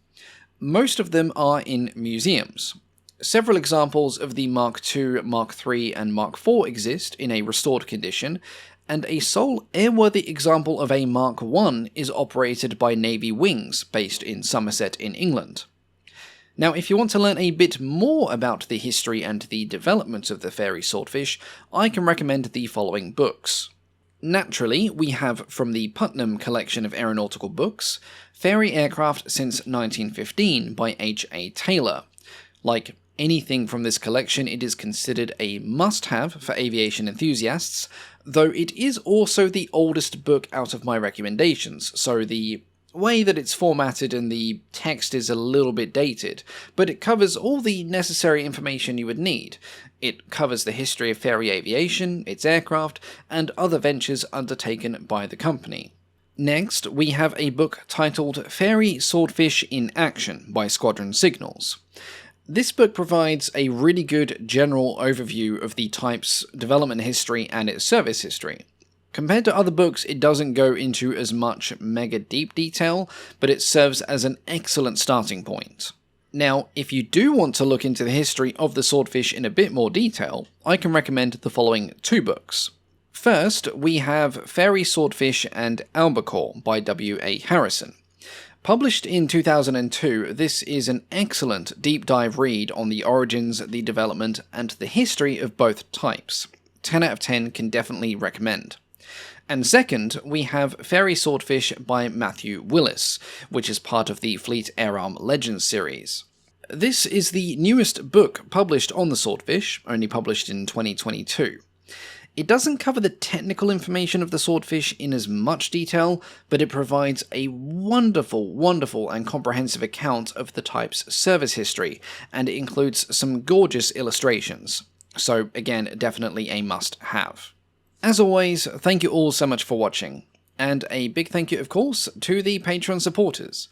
S1: Most of them are in museums. Several examples of the Mk.II, Mk.III, and Mk.IV exist in a restored condition, and a sole airworthy example of a Mk.I is operated by Navy Wings, based in Somerset in England. Now, if you want to learn a bit more about the history and the development of the Fairey Swordfish, I can recommend the following books. Naturally, we have from the Putnam collection of aeronautical books, Fairey Aircraft Since 1915 by H.A. Taylor. Like anything from this collection, it is considered a must-have for aviation enthusiasts, though it is also the oldest book out of my recommendations, so the way that it's formatted and the text is a little bit dated, but it covers all the necessary information you would need. It covers the history of Fairey aviation, its aircraft, and other ventures undertaken by the company. Next, we have a book titled Fairey Swordfish in Action by Squadron Signals. This book provides a really good general overview of the type's development history and its service history. Compared to other books, it doesn't go into as much mega deep detail, but it serves as an excellent starting point. Now, if you do want to look into the history of the Swordfish in a bit more detail, I can recommend the following 2 books. First, we have Fairey Swordfish and Albacore by W.A. Harrison. Published in 2002, this is an excellent deep dive read on the origins, the development, and the history of both types. 10 out of 10 can definitely recommend. And second, we have Fairey Swordfish by Matthew Willis, which is part of the Fleet Air Arm Legends series. This is the newest book published on the Swordfish, only published in 2022. It doesn't cover the technical information of the Swordfish in as much detail, but it provides a wonderful and comprehensive account of the type's service history, and it includes some gorgeous illustrations. So again, definitely a must-have. As always, thank you all so much for watching, and a big thank you, of course, to the Patreon supporters.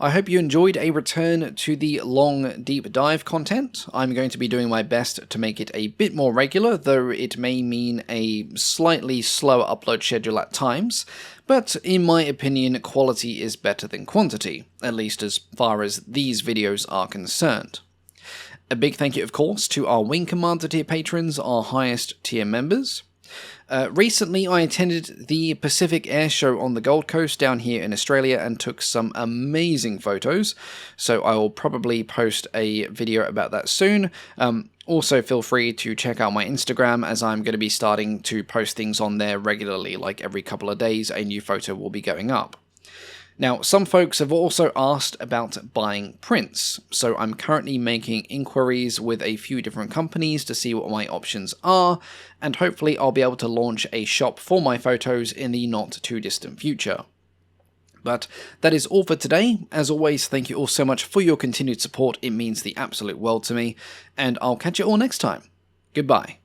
S1: I hope you enjoyed a return to the long, deep dive content. I'm going to be doing my best to make it a bit more regular, though it may mean a slightly slower upload schedule at times, but in my opinion, quality is better than quantity, at least as far as these videos are concerned. A big thank you, of course, to our Wing Commander tier patrons, our highest tier members. Recently, I attended the Pacific Air Show on the Gold Coast down here in Australia and took some amazing photos, so I will probably post a video about that soon. Also, feel free to check out my Instagram, as I'm going to be starting to post things on there regularly, like every couple of days a new photo will be going up. Now, some folks have also asked about buying prints, so I'm currently making inquiries with a few different companies to see what my options are, and hopefully I'll be able to launch a shop for my photos in the not too distant future. But that is all for today. As always, thank you all so much for your continued support, it means the absolute world to me, and I'll catch you all next time. Goodbye.